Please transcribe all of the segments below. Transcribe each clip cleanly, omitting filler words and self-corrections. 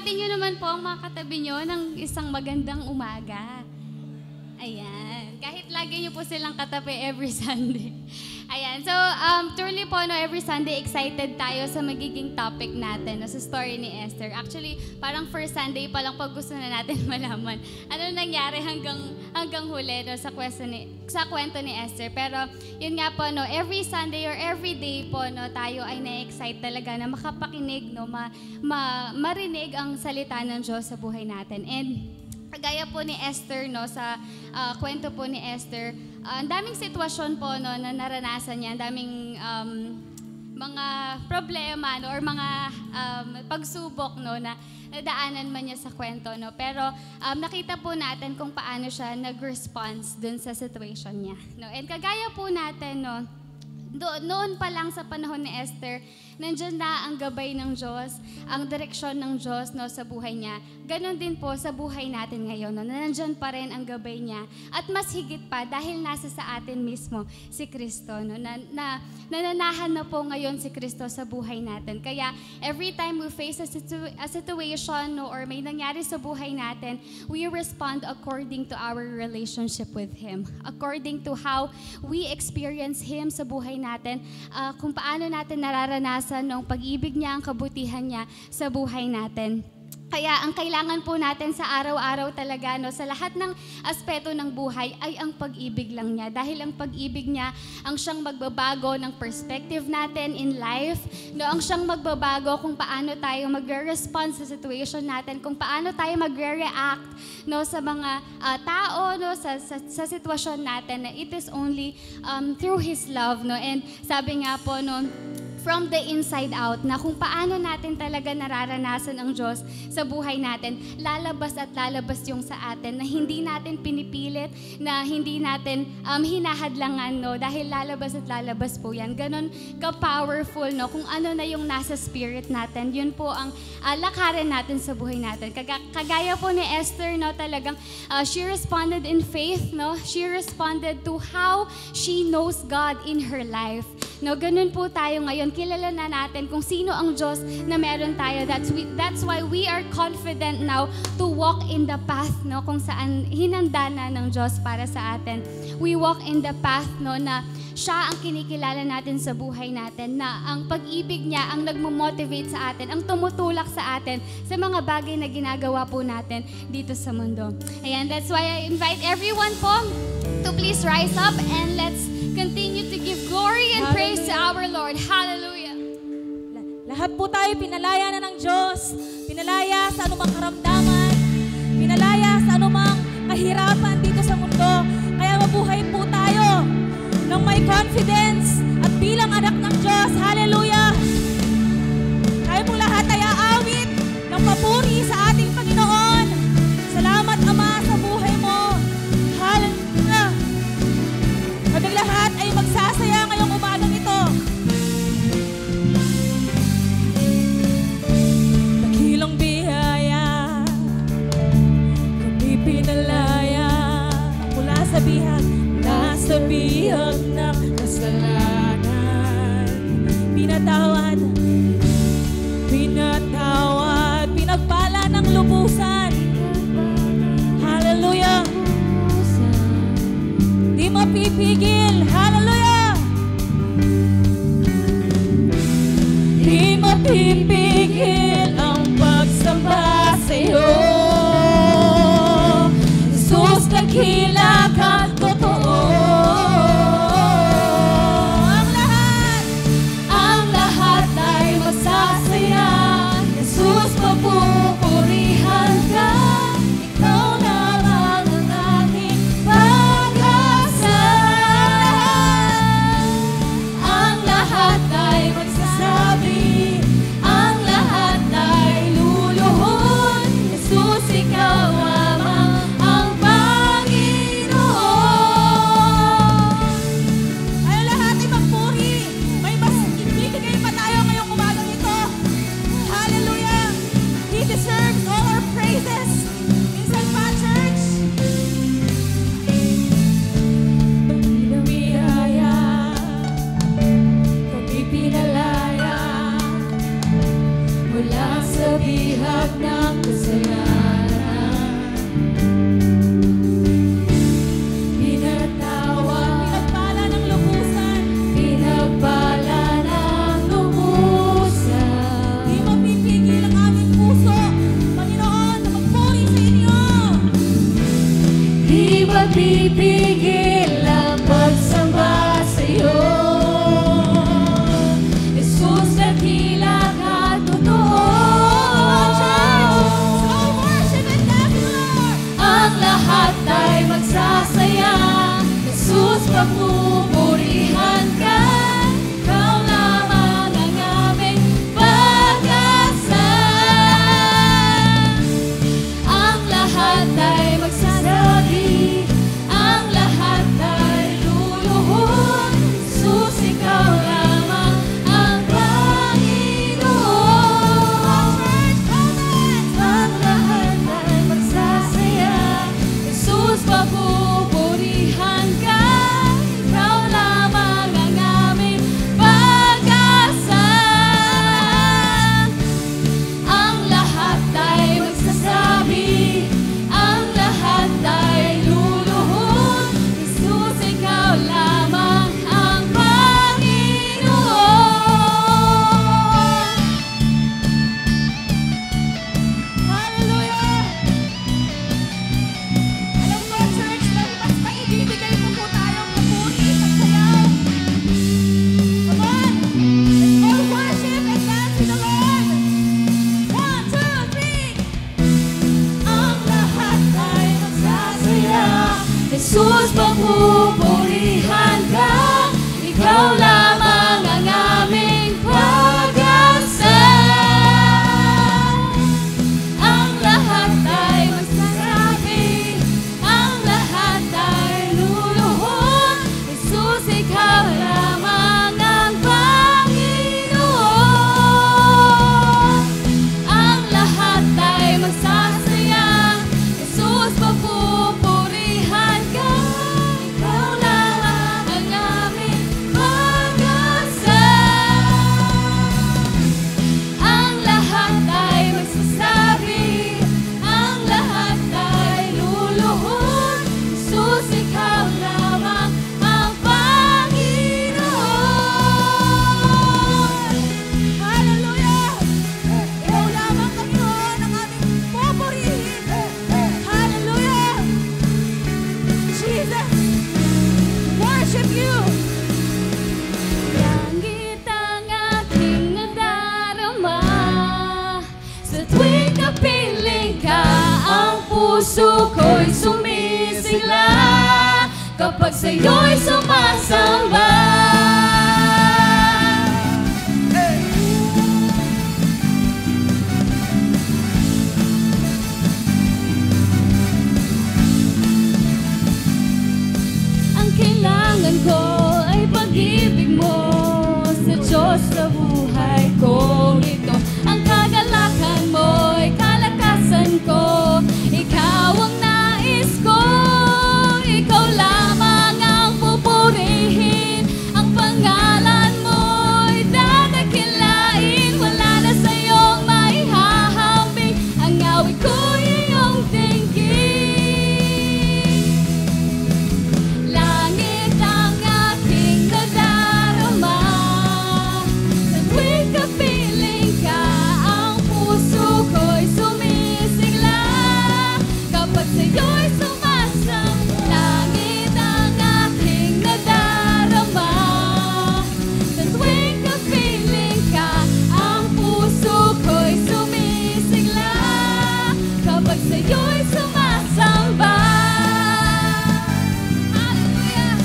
Bati nyo naman po ang mga katabi nyo ng isang magandang umaga. Ayan. Kahit lagi nyo po silang katabi every Sunday. Ayan. So, truly po, no, every Sunday, excited tayo sa magiging topic natin, no, sa story ni Esther. Actually, parang first Sunday pa lang pag gusto na natin malaman ano nangyari hanggang huli, no, sa kwento ni Esther. Pero, yun nga po, no, every Sunday or every day po, no, tayo ay na-excite talaga na makapakinig, no, marinig ang salita ng Diyos sa buhay natin. And, kagaya po ni Esther, no, sa kwento po ni Esther, ang daming sitwasyon po, no, na naranasan niya, ang daming mga problema, no, or mga pagsubok, no, na nadaanan man niya sa kwento, no. Pero nakita po natin kung paano siya nag-response dun sa situation niya, no. And kagaya po natin, no, noon pa lang sa panahon ni Esther, nandiyan na ang gabay ng Diyos, ang direksyon ng Diyos, no, sa buhay niya. Ganon din po sa buhay natin ngayon, no, na nandiyan pa rin ang gabay niya. At mas higit pa dahil nasa sa atin mismo si Kristo, no, na nananahan na po ngayon si Kristo sa buhay natin. Kaya every time we face a situation, no, or may nangyari sa buhay natin, we respond according to our relationship with Him. According to how we experience Him sa buhay natin, kung paano natin nararanasan ng pag-ibig niya, ang kabutihan niya sa buhay natin. Kaya ang kailangan po natin sa araw-araw talaga, no, sa lahat ng aspeto ng buhay ay ang pag-ibig lang niya. Dahil ang pag-ibig niya ang siyang magbabago ng perspective natin in life, no, ang siyang magbabago kung paano tayo magre-respond sa situation natin, kung paano tayo magre-react, no, sa mga tao, no, sa sitwasyon natin. It is only through His love, no. And sabi nga po, no, from the inside out, na kung paano natin talaga nararanasan ang Diyos sa buhay natin, lalabas at lalabas yung sa atin, na hindi natin pinipilit, na hindi natin hinahadlangan, no, dahil lalabas at lalabas po yan. Ganon ka-powerful, no, kung ano na yung nasa spirit natin, yun po ang lakarin natin sa buhay natin. Kagaya po ni Esther, no, talagang she responded in faith, no, she responded to how she knows God in her life. No, ganun po tayo ngayon. Kilala na natin kung sino ang Diyos na meron tayo. That's why we are confident now to walk in the path, no, kung saan hinanda na ng Diyos para sa atin. We walk in the path, no, na siya ang kinikilala natin sa buhay natin, na ang pag-ibig niya ang nagmo-motivate sa atin, ang tumutulak sa atin sa mga bagay na ginagawa po natin dito sa mundo. Ayan, that's why I invite everyone po to please rise up and let's continue to give glory and praise to our Lord. Hallelujah. Lahat po tayo pinalaya na ng Diyos. Pinalaya sa anumang karamdaman. Pinalaya sa anumang kahirapan dito sa mundo. Kaya mabuhay po tayo ng may confidence at bilang anak ng Diyos. Hallelujah. Tayo pong lahat ay aawit ng papuri sa ating Panginoon. Salamat, Ama, sa buhay mo. Hallelujah. Kaming lahat ay magsasaya ngayong umagang ito. Dakilang biyaya, kami pinalaya mula sa bihag ng kasalanan. Pinatawad, pinagpala ng lubusan. Hallelujah. Di mapipigil. Hallelujah. Di mapipigil ang pagsamba sa iyo. Jesus, dakila ka totoo. Ang lahat Jesus, papupurihan ka. Ikaw lamang ang aming pag-asa. Ang lahat ay magsasabi, ang lahat ay luluhod. Jesus, ikaw lamang ang Panginoon. Ang lahat ay magsasaya. Jesus, papupurihan ka. Ikaw lamang ang aming pag-asa. Ang lahat ay magsasabi, ang lahat ay luluhod. Jesus, ikaw lamang ang Panginoon. Hallelujah! Ikaw lamang, Panginoon, ang aming pupurihin. Hallelujah! Jesus, worship you! Langit ang aking nadarama. Sa tuwing kapiling ka, ang puso ko'y sumisigla. Kapag sa'yo'y sumasamba. Ang kailangan ko ay pag-ibig mo sa Diyos sa buhay kong ito. Ang kagalakan mo'y kalakasan ko. Ikaw ang nais ko. Ikaw lamang ang pupurihin. Ang pangalan mo'y dadakilain. Wala na sa'yong maihahambing. Ang awit ko'y iyong dinggin. Langit ang aking nadarama. Sa tuwing kapiling ka, ang puso ko'y sumisigla. Kapag sa'yo'y sumasang, langit ang aking nadarama. Sa tuwing kapiling ka, ang puso ko'y sumisigla. Kapag sa'yo'y sumasamba. Hallelujah!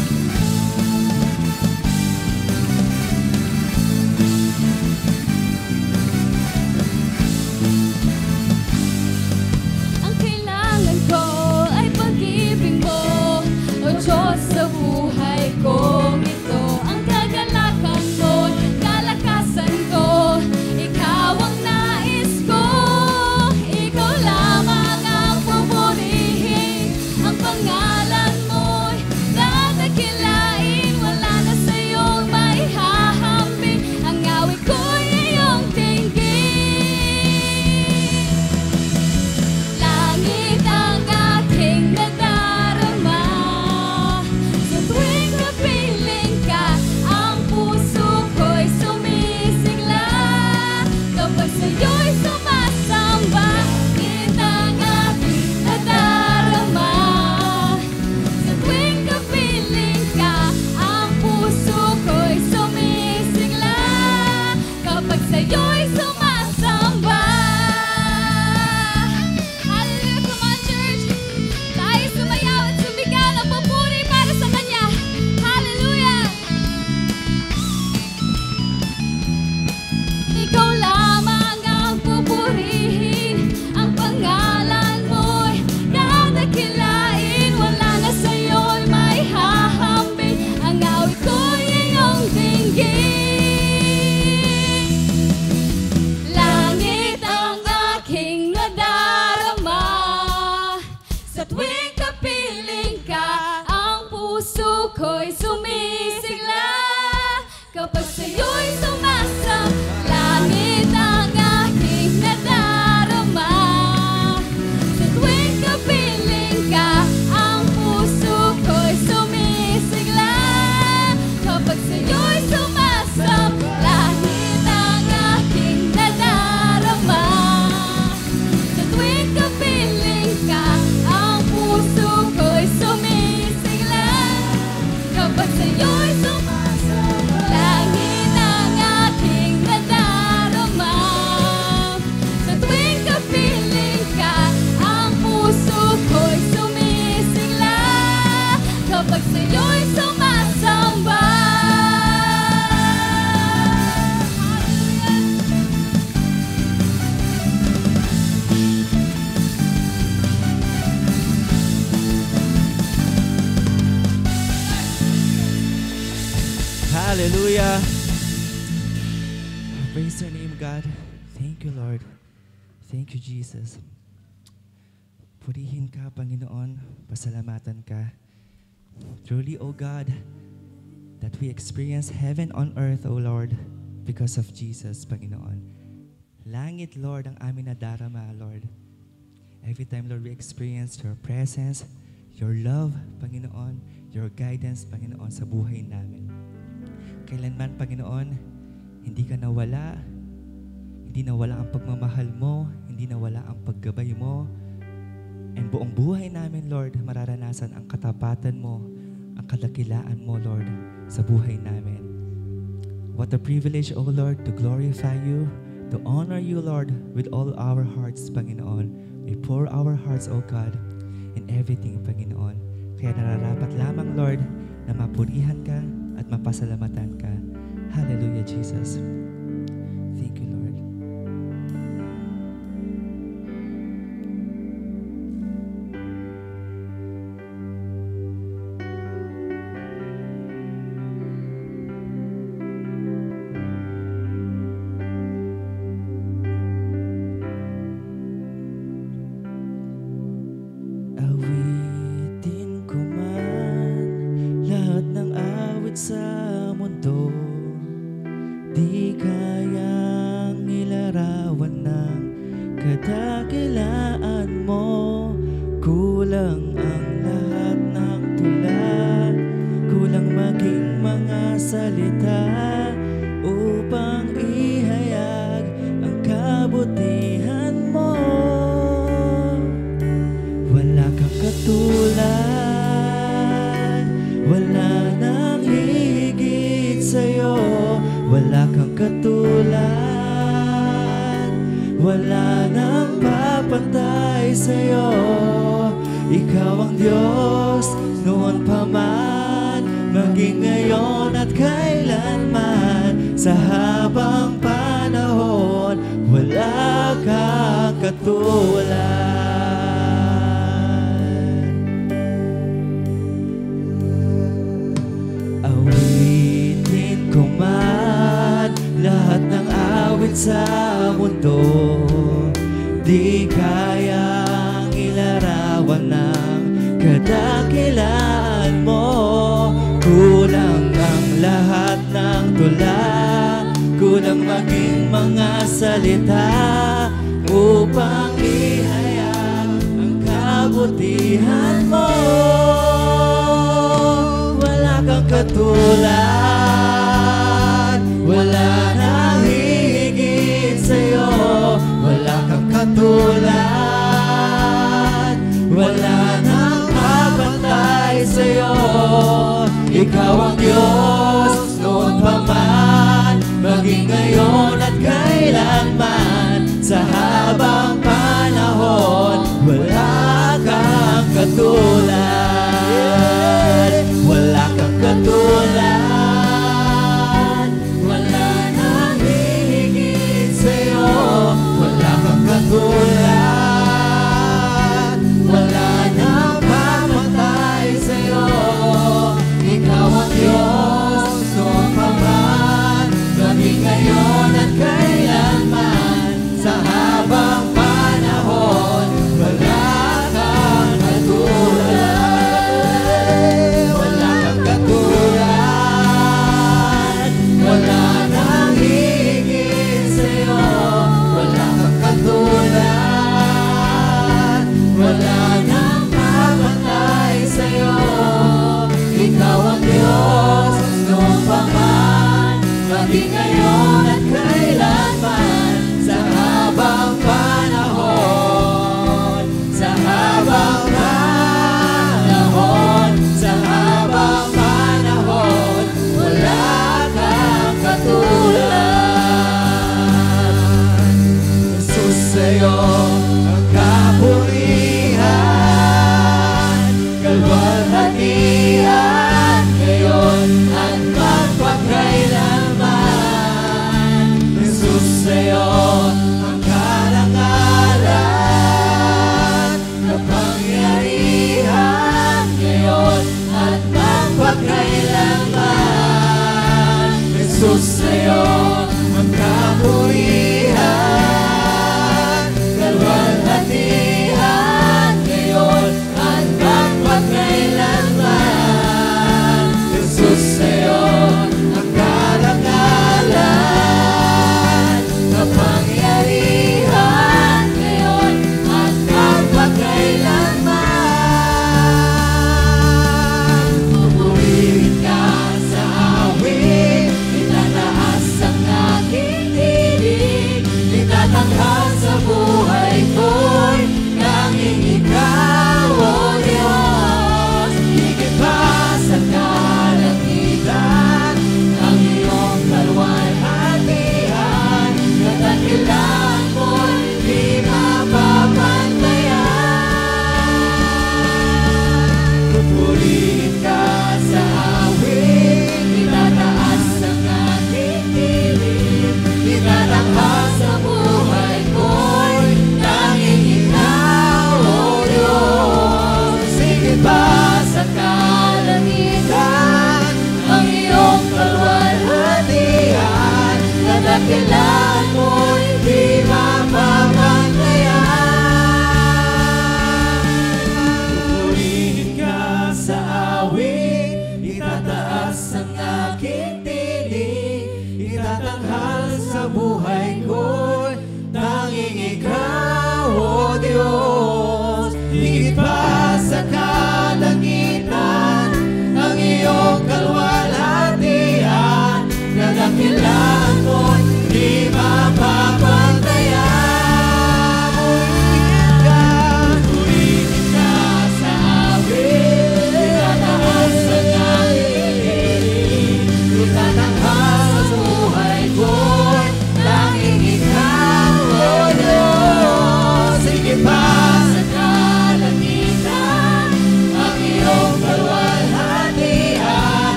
Ang kailangan ko ay pag-ibig mo, O Diyos sa buhay kong ito. Ang kagalakan mo'y kalakasan ko. Ikaw ang nais ko. Ikaw lamang ang pupurihin. Ang pangalan mo'y dadakilain. Wala na sa'yong maihahambing. Ang awit ko'y iyong dinggin. Langit ang aking nadarama. Sa tuwing kapiling ka, ang puso ko'y sumisigla. Kapag sa'yo'y sumasamba, langit ang aking nadarama. Sa tuwing kapiling ka, ang puso ko'y sumisigla. Kapag sa'yo'y sumasamba. Hallelujah! Come on, church! Tayo sumayaw at sumigaw ng papuri para sa Kanya. Hallelujah! Ikaw lamang ang pupurihin. Ang pangalan mo'y dadakilain. Wala na sa'yo'y maihahambing. Ang awit ko'y iyong dinggin. Langit ang aking nadarama. Sa tuwing kapiling ka, ang puso ko'y sumisigla. Kapag sa'yo'y sumasam, langit ang aking nadarama. Sa tuwing kapiling ka, ang puso ko'y sumisigla. Kapag sa'yo'y sumasam, langit ang aking nadarama. Sa tuwing kapiling ka, ang puso ko'y sumisigla. Kapag sa'yo'y Hallelujah. Praise your name, God. Thank you, Lord. Thank you, Jesus. Purihin ka, Panginoon. Pasalamatan ka. Truly, O God, that we experience heaven on earth, O Lord, because of Jesus, Panginoon. Langit, Lord, ang amin nadarama, Lord. Every time, Lord, we experience your presence, your love, Panginoon, your guidance, Panginoon, sa buhay namin. Kailanman, Panginoon, hindi ka nawala, hindi nawala ang pagmamahal mo, hindi nawala ang paggabay mo, and buong buhay namin, Lord, mararanasan ang katapatan mo, ang kadakilaan mo, Lord, sa buhay namin. What a privilege, O Lord, to glorify you, to honor you, Lord, with all our hearts, Panginoon. We pour our hearts, O God, in everything, Panginoon. Kaya nararapat lamang, Lord, na mapurihan ka at mapasalamatan ka. Hallelujah, Jesus. Thank you, Lord. Awitin ko man lahat ng awit sa mundo, di kayang ilarawan ng kadakilaan mo. Kulang ang lahat ng tula, kulang maging mga salita upang ihayag ang kabutihan mo. Wala kang katulad, wala nang hihigit sa'yo. Wala kang katulad, wala nang papantay sa'yo. Ikaw ang Diyos noon pa man, maging ngayon at kailanman. Sa habang panahon, wala kang katulad. Awitin ko man lahat ng awit sa mundo, di kayang ilarawan ng kadakilaan mo. Kulang ang lahat ng tula, kulang maging mga salita upang ihayag ang kabutihan mo. Wala kang katulad, wala nang hihigit sa'yo. Wala kang katulad, wala nang kapantay sa'yo. Ikaw ang Diyos noon pa man, maging ngayon at kailanman. Sa habang panahon, wala kang katulad. Wala kang katulad, wala nang hihigit sa'yo. Wala kang katulad, wala nang papatay sa'yo. Ikaw ang Diyos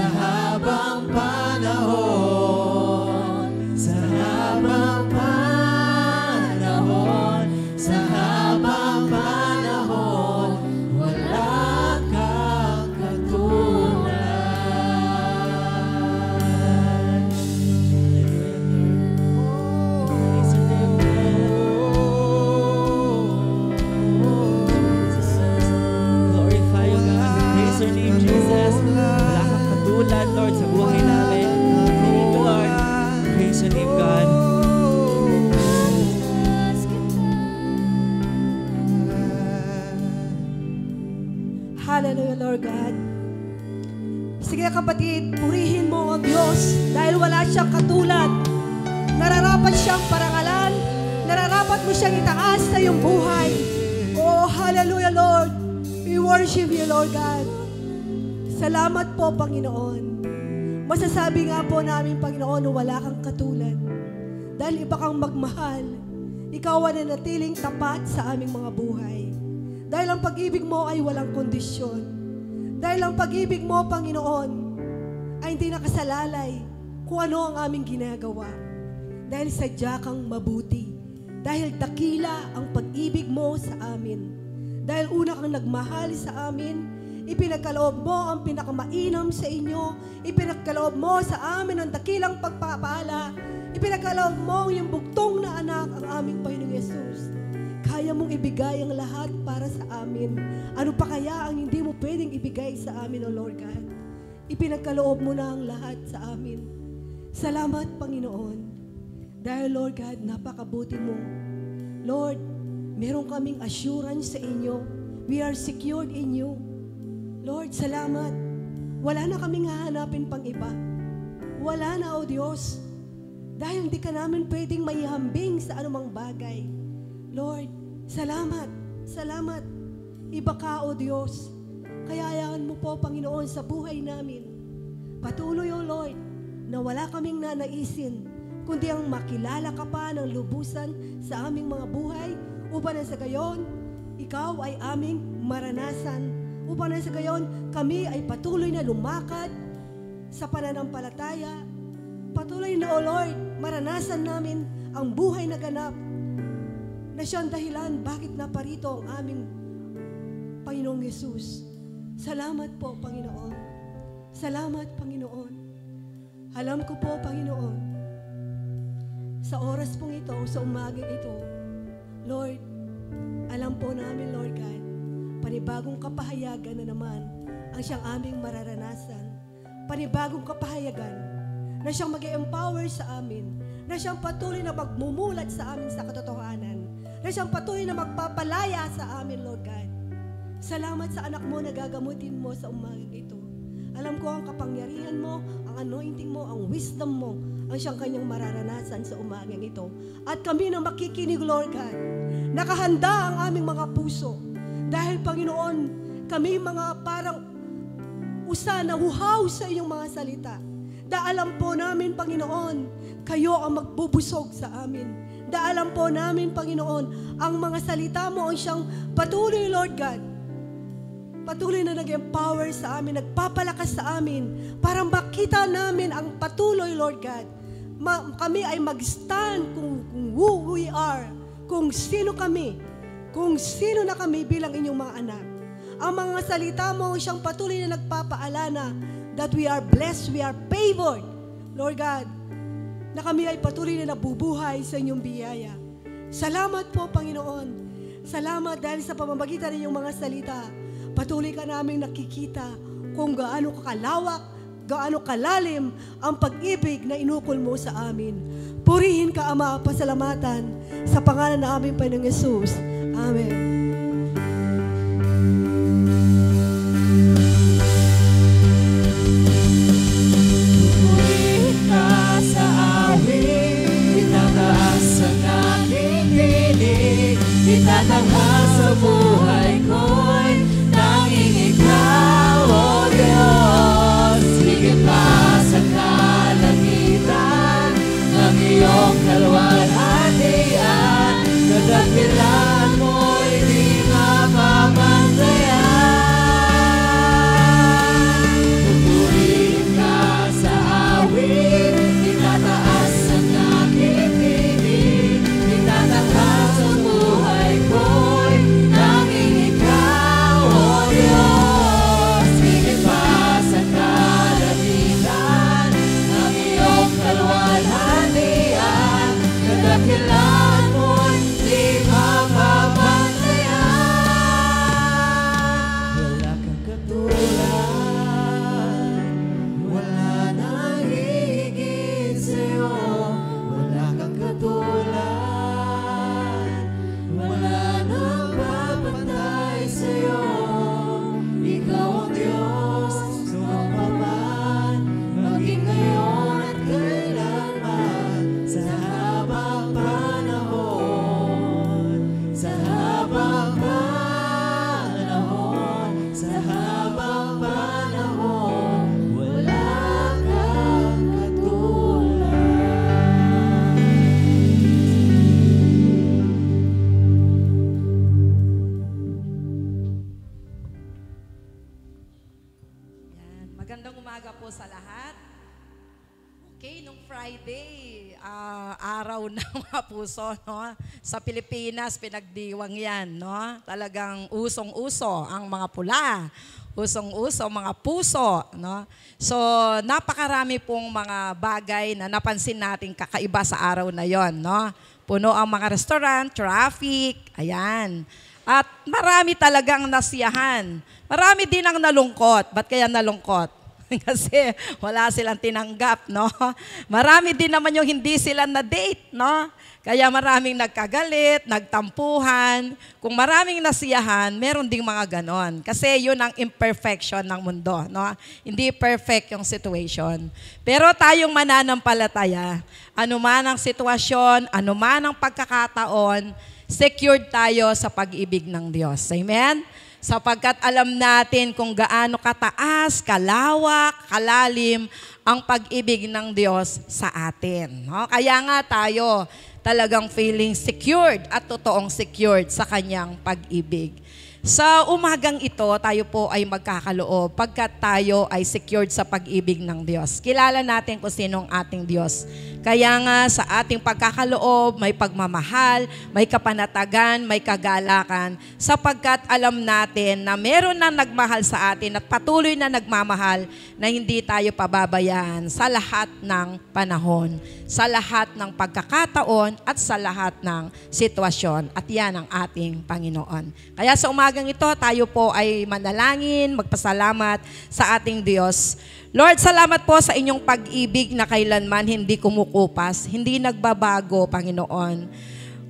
habang panahon, sa habang panahon, sa habang panahon, wala kang katulad. Glorify you, God. Praise your name, Jesus. Wala kang katulad, Lord, sa buhay namin. Thank you, Lord. Praise your name, God. Hallelujah, Lord God. Sige kapatid, purihin mo ang Diyos dahil wala siyang katulad. Nararapat siyang parangalan, nararapat mo siyang itaas sa iyong buhay. Oh, hallelujah, Lord. We worship you, Lord God. Salamat po, Panginoon. Masasabi nga po namin, Panginoon, na wala kang katulad. Dahil iba kang magmahal. Ikaw ang nanatiling tapat sa aming mga buhay. Dahil ang pag-ibig mo ay walang kondisyon. Dahil ang pag-ibig mo, Panginoon, ay hindi nakasalalay kung ano ang aming ginagawa. Dahil sadya kang mabuti. Dahil dakila ang pag-ibig mo sa amin. Dahil una kang nagmahal sa amin, ipinagkaloob mo ang pinakamainam sa inyo, ipinagkaloob mo sa amin ang dakilang pagpapala, ipinagkaloob mo yung bugtong na anak, ang aming Panginoong Yesus. Kaya mong ibigay ang lahat para sa amin. Ano pa kaya ang hindi mo pwedeng ibigay sa amin, O Lord God? Ipinagkaloob mo na ang lahat sa amin. Salamat, Panginoon. Dahil, Lord God, napakabuti mo. Lord, meron kaming assurance sa inyo. We are secured in you. Lord, salamat. Wala na kaming hahanapin pang iba. Wala na, O Diyos. Dahil hindi ka namin pwedeng maihambing sa anumang bagay. Lord, salamat. Salamat. Iba ka, O Diyos. Kaya hayaan mo po, Panginoon, sa buhay namin. Patuloy, O Lord, na wala kaming nanaisin, kundi ang makilala ka pa ng lubusan sa aming mga buhay, upang na sa gayon, ikaw ay aming maranasan. Upang na sa gayon, kami ay patuloy na lumakad sa pananampalataya. Patuloy na, O Lord, maranasan namin ang buhay na ganap na siyang dahilan bakit naparito ang aming Panginoong Yesus. Salamat po, Panginoon. Salamat, Panginoon. Alam ko po, Panginoon, sa oras pong ito, sa umagang ito, Lord, alam po namin, Lord God, panibagong kapahayagan na naman ang siyang aming mararanasan. Panibagong kapahayagan na siyang mag-empower sa amin, na siyang patuloy na magmumulat sa amin sa katotohanan, na siyang patuloy na magpapalaya sa amin, Lord God. Salamat sa anak mo na gagamutin mo sa umagang ito. Alam ko ang kapangyarihan mo, ang anointing mo, ang wisdom mo, ang siyang kanyang mararanasan sa umagang ito. At kami na makikinig, Lord God, nakahanda ang aming mga puso. Dahil, Panginoon, kami mga parang usa na huhaw sa iyong mga salita. Dahil alam po namin, Panginoon, kayo ang magbubusog sa amin. Dahil alam po namin, Panginoon, ang mga salita mo ang siyang patuloy, Lord God, patuloy na nag-empower sa amin, nagpapalakas sa amin, para makita namin ang patuloy, Lord God. Kami ay mag-stand kung who we are, kung sino kami, kung sino na kami bilang inyong mga anak. Ang mga salita mo siyang patuloy na nagpapaalala that we are blessed, we are favored, Lord God, na kami ay patuloy na nabubuhay sa inyong biyaya. Salamat po, Panginoon. Salamat dahil sa pamamagitan ng inyong mga salita, patuloy ka naming nakikita kung gaano kalawak, gaano kalalim ang pag-ibig na inukol mo sa amin. Purihin ka, Ama, pasalamatan sa pangalan ng aming Panginoong Yesus. Amen. Purihin ka sa awit, itataas ang aking dinig, itatanghal sa buhay ko'y tanging ikaw, O Diyos. Higit pa sa kalangitan ng iyong kalwalhatian, kadakilan mo'y Okay, nung Friday, araw ng mga puso, no? Sa Pilipinas, pinagdiwang yan, no? Talagang usong-uso ang mga pula. Usong-uso, mga puso, no? So, napakarami pong mga bagay na napansin natin kakaiba sa araw na yon, no? Puno ang mga restaurant, traffic, ayan. At marami talagang nasiyahan. Marami din ang nalungkot. Ba't kaya nalungkot? Kasi wala silang tinanggap, no? Marami din naman yung hindi sila na-date, no? Kaya maraming nagkagalit, nagtampuhan. Kung maraming nasiyahan, meron ding mga ganon. Kasi yun ang imperfection ng mundo, no? Hindi perfect yung situation. Pero tayong mananampalataya, anuman ang sitwasyon, anuman ang pagkakataon, secured tayo sa pag-ibig ng Diyos. Amen? Sapagkat alam natin kung gaano kataas, kalawak, kalalim ang pag-ibig ng Diyos sa atin. No? Kaya nga tayo talagang feeling secured at totoong secured sa kanyang pag-ibig. Sa umagang ito, tayo po ay magkakaloob pagkat tayo ay secured sa pag-ibig ng Diyos. Kilala natin kung sinong ating Diyos. Kaya nga sa ating pagkakaloob, may pagmamahal, may kapanatagan, may kagalakan, sapagkat alam natin na meron na nagmahal sa atin at patuloy na nagmamahal na hindi tayo pababayaan sa lahat ng panahon, sa lahat ng pagkakataon at sa lahat ng sitwasyon. At yan ang ating Panginoon. Kaya sa umagang ito, tayo po ay manalangin, magpasalamat sa ating Diyos. Lord, salamat po sa inyong pag-ibig na kailanman hindi kumukupas, hindi nagbabago, Panginoon.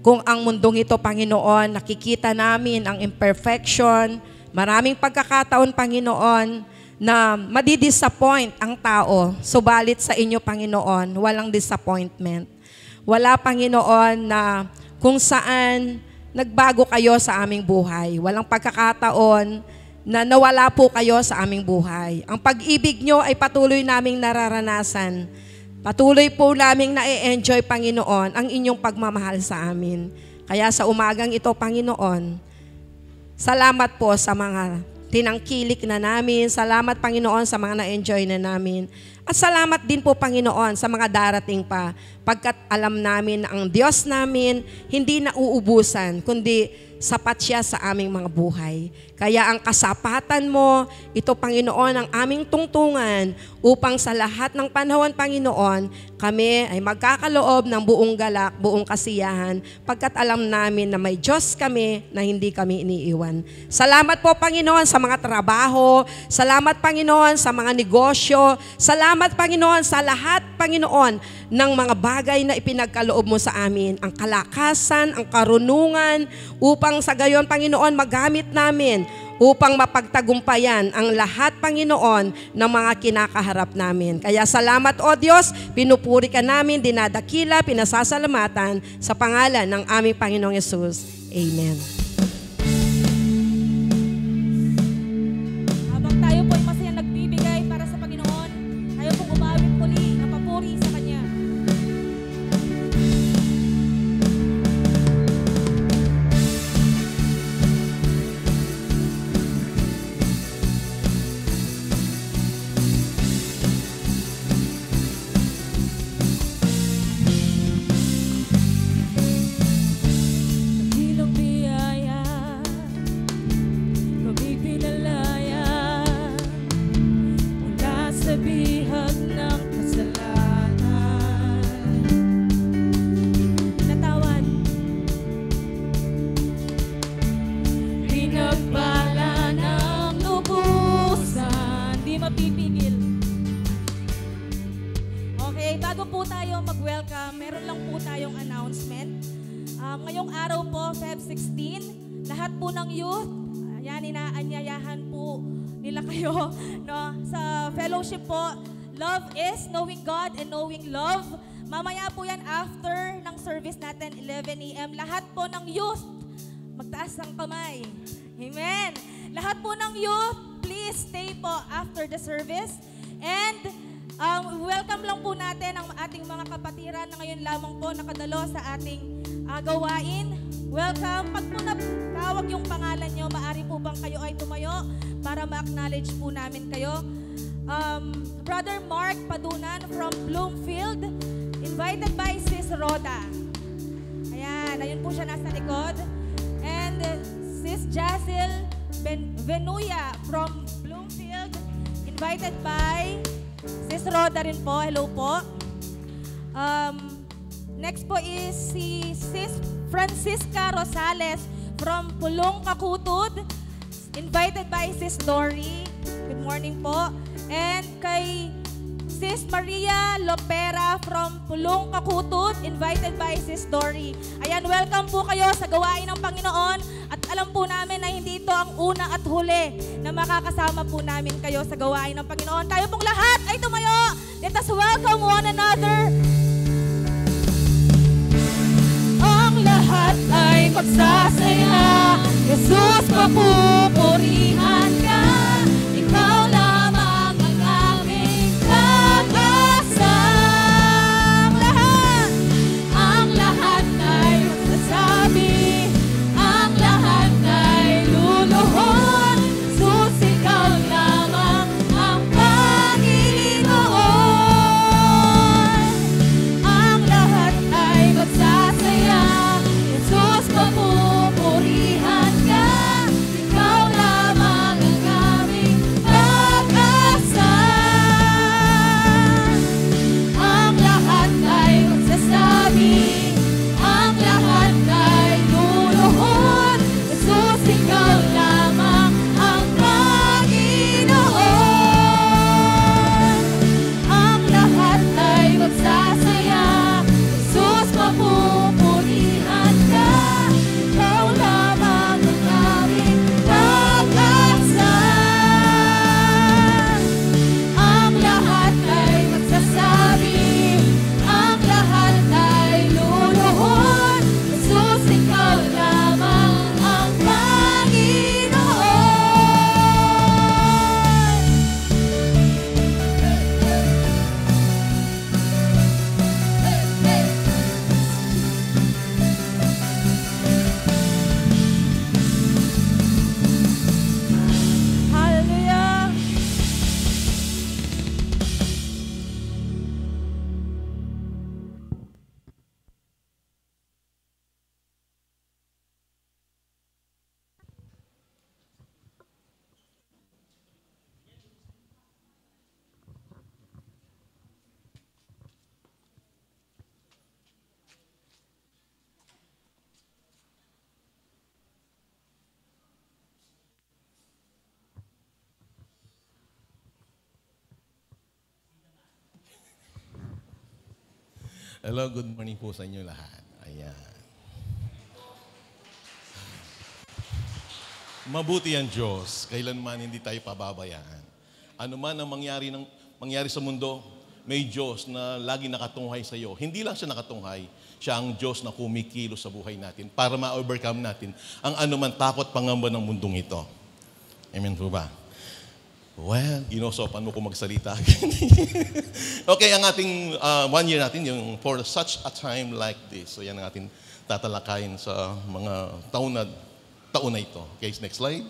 Kung ang mundong ito, Panginoon, nakikita namin ang imperfection, maraming pagkakataon, Panginoon, na madidisappoint ang tao. Subalit sa inyo, Panginoon, walang disappointment. Wala, Panginoon, na kung saan nagbago kayo sa aming buhay. Walang pagkakataon na nawala po kayo sa aming buhay. Ang pag-ibig nyo ay patuloy naming nararanasan. Patuloy po naming na-enjoy, Panginoon, ang inyong pagmamahal sa amin. Kaya sa umagang ito, Panginoon, salamat po sa mga tinangkilik na namin. Salamat, Panginoon, sa mga na-enjoy na namin. At salamat din po, Panginoon, sa mga darating pa. Pagkat alam namin na ang Diyos namin hindi nauubusan, kundi sapat siya sa aming mga buhay. Kaya ang kasapatan mo, ito, Panginoon, ang aming tungtungan upang sa lahat ng panahon, Panginoon, kami ay magkakaloob ng buong galak, buong kasiyahan, pagkat alam namin na may Diyos kami na hindi kami iniiwan. Salamat po, Panginoon, sa mga trabaho. Salamat, Panginoon, sa mga negosyo. Salamat, Panginoon, sa lahat, Panginoon, ng mga bagay na ipinagkaloob mo sa amin. Ang kalakasan, ang karunungan, upang sa gayon, Panginoon, magamit namin upang mapagtagumpayan ang lahat, Panginoon, ng mga kinakaharap namin. Kaya salamat, O Diyos, pinupuri ka namin, dinadakila, pinasasalamatan sa pangalan ng aming Panginoong Yesus. Amen. Habang tayo po ay masaya nagbibigay para sa Panginoon, tayo po umawit muli ng papuri sa Kanya. Dakilang biyaya, kami pinalaya mula sa bihag ng kasalanan. Natawan, pinagpala ng lubusan, di mapipigil. Okay, bago po tayo mag-welcome, meron lang po tayong announcement. Ngayong araw po, Feb 16, lahat po ng youth, yan, inaanyayahan po nila kayo, no? Sa fellowship po, Love is Knowing God and Knowing Love. Mamaya po yan after ng service natin, 11 a.m. Lahat po ng youth, magtaas ng kamay. Amen. Lahat po ng youth, please stay po after the service. And welcome lang po natin ang ating mga kapatiran na ngayon lamang po nakadalo sa ating gawain. Welcome. Pag po natawag yung pangalan nyo, maaari po bang kayo ay tumayo para ma-acknowledge po namin kayo. Brother Mark Padunan from Bloomfield. invited by Sis Rhoda. Ayan, ayun po siya nasa likod. And Sis Jacil Venuya from Bloomfield, invited by Sis Rhoda rin po. Hello po. Next po is si Sis Francisca Rosales from Pulong Kakutod, invited by Sis Dory. Good morning po. And kay Sis Maria Lopera from Pulong Kakutod, invited by Sis Dory. Ayan, welcome po kayo sa gawain ng Panginoon at alam po namin na hindi ito ang una at huli na makakasama po namin kayo sa gawain ng Panginoon. Tayo pong lahat ay tumayo. Let us welcome one another. Ang lahat ay magsasaya, Jesus, papupurihan ka. Ikaw lamang ang aming pag-asa. Ang lahat ay magsasabi, ang lahat ay luluhod. Jesus, ikaw lamang ang Panginoon. Ang lahat ay magsasaya, Jesus, papupurihan ka. Ikaw lamang ang aming pag-asa. Ang lahat ay magsasabi, ang lahat ay luluhod. Jesus, ikaw lamang ang Panginoon. Ang lahat ay magsasaya, Jesus, papupurihan ka. Ikaw lamang ang aming pag-asa. Ang lahat ay magsasabi, ang lahat ay luluhod. Jesus, ikaw lamang ang Panginoon. Hallelujah. Hello, good morning po sa inyo lahat. Ayan. Mabuti ang Diyos, kailanman hindi tayo pababayaan. Ano man ang mangyari sa mundo, may Diyos na lagi nakatunghay sa iyo. Hindi lang siya nakatunghay, siya ang Diyos na kumikilos sa buhay natin para ma-overcome natin ang anuman takot pangamba ng mundong ito. Amen po ba? Well, ginosopan mo ko magsalita. Okay, ang ating 1 year natin, yung for such a time like this. So yan ang ating tatalakayin sa mga taon na ito. Okay, next slide.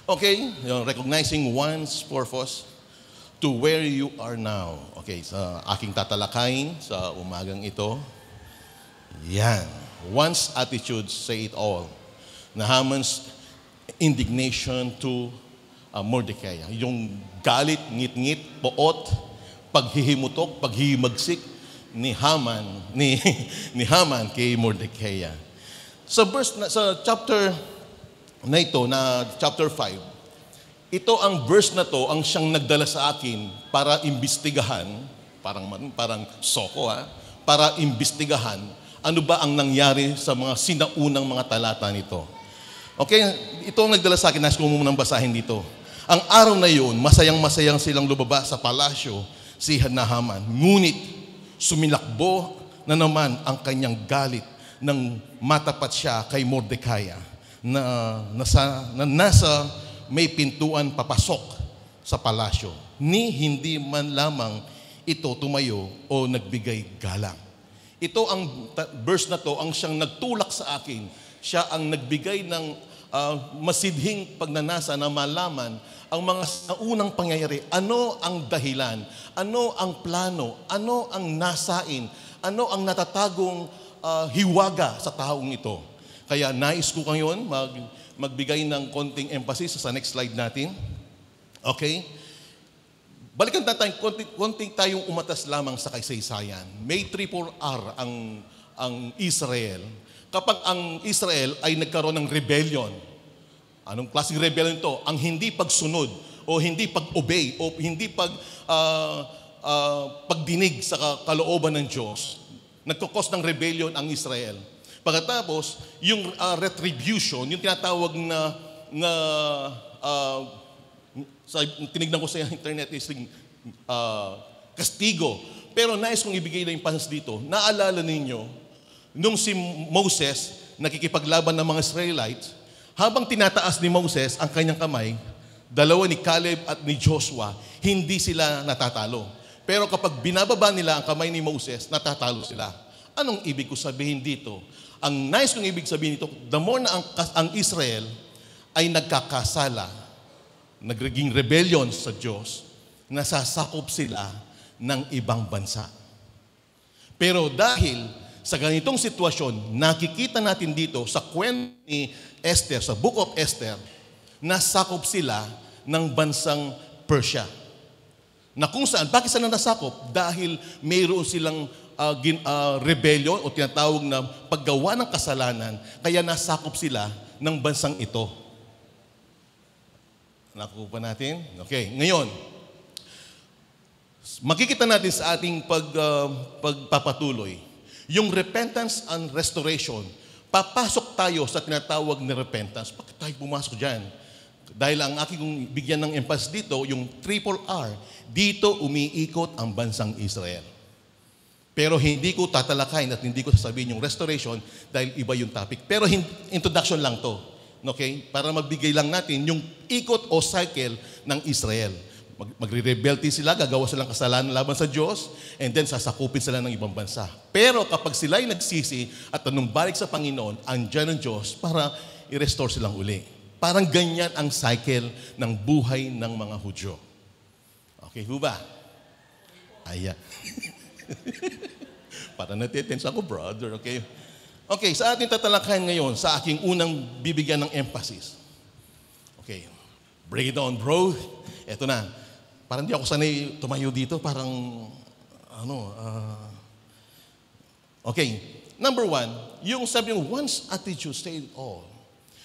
Okay, yung recognizing one's purpose to where you are now. Okay, sa aking tatalakayin sa umagang ito. Yan. One's attitude say it all. Nahaman's indignation to Mordecai. Yung galit, ngit-ngit, poot, paghihimutok, paghihimagsik ni Haman kay Mordecai. Sa chapter na ito, na chapter 5, ito ang verse na to ang siyang nagdala sa akin para imbestigahan, parang soko para imbestigahan ano ba ang nangyari sa mga sinaunang mga talata nito. Okay, ito ang nagdala sa akin, nais ko muna basahin dito. Ang araw na yun, masayang-masayang silang lumabas sa palasyo si Haman. Ngunit sumilakbo na naman ang kanyang galit nang matapat siya kay Mordecai na nasa may pintuan papasok sa palasyo. Ni hindi man lamang ito tumayo o nagbigay galang. Ito ang verse na to ang siyang nagtulak sa akin. Siya ang nagbigay ng masidhing pagnanasa na malaman ang mga unang pangyayari. Ano ang dahilan? Ano ang plano? Ano ang nasain? Ano ang natatagong hiwaga sa taong ito? Kaya nais ko ngayon magbigay ng konting emphasis sa next slide natin. Okay? Balikan na tayo, konting tayong umatas lamang sa kasaysayan. May 3-4R ang Israel. Kapag ang Israel ay nagkaroon ng rebellion, anong klaseng rebellion ito? Ang hindi pagsunod o hindi pag-obey o hindi pagdinig sa kalooban ng Diyos, nagkakos ng rebellion ang Israel. Pagkatapos, yung retribution, yung tinatawag na tinignan ko sa internet is kastigo. Pero nais kong ibigay na yung panas dito. Naalala ninyo, nung si Moses nakikipaglaban ng mga Israelites, habang tinataas ni Moses ang kanyang kamay, dalawa ni Caleb at ni Joshua, hindi sila natatalo. Pero kapag binababa nila ang kamay ni Moses, natatalo sila. Anong ibig ko sabihin dito? Ang nais kong ibig sabihin dito, the more na ang Israel ay nagkakasala, nagiging rebellion sa Diyos, nasasakop sila ng ibang bansa. Pero dahil sa ganitong sitwasyon, nakikita natin dito sa kwento ni Esther, sa Book of Esther, nasakop sila ng bansang Persia. Na kung saan, bakit sila nasakop? Dahil mayroon silang rebellion o tinatawag na paggawa ng kasalanan, kaya nasakop sila ng bansang ito. Nakuha natin? Okay, ngayon, makikita natin sa ating pagpapatuloy, yung repentance and restoration, papasok tayo sa tinatawag na repentance. Bakit tayo pumasok dyan? Dahil ang aking bigyan ng emphasis dito, yung 3-4R, dito umiikot ang bansang Israel. Pero hindi ko tatalakayin at hindi ko sasabihin yung restoration dahil iba yung topic. Pero introduction lang to. Okay? Para magbigay lang natin yung ikot o cycle ng Israel. Magre-rebelty sila, gagawa silang kasalanan laban sa Diyos, and then sasakupin sila ng ibang bansa. Pero kapag sila ay nagsisi at tanumbalik sa Panginoon, andyan ang Diyos para i-restore silang uli. Parang ganyan ang cycle ng buhay ng mga Hudyo. Okay, ba? Ayan. Para natitense ako, brother. Okay? Okay, sa ating tatalakayan ngayon, sa aking unang bibigyan ng emphasis. Okay, break it on, bro. Eto na. Parang di ako sanay tumayo dito. Parang, okay, number 1, yung sabi yung once attitude, stay all.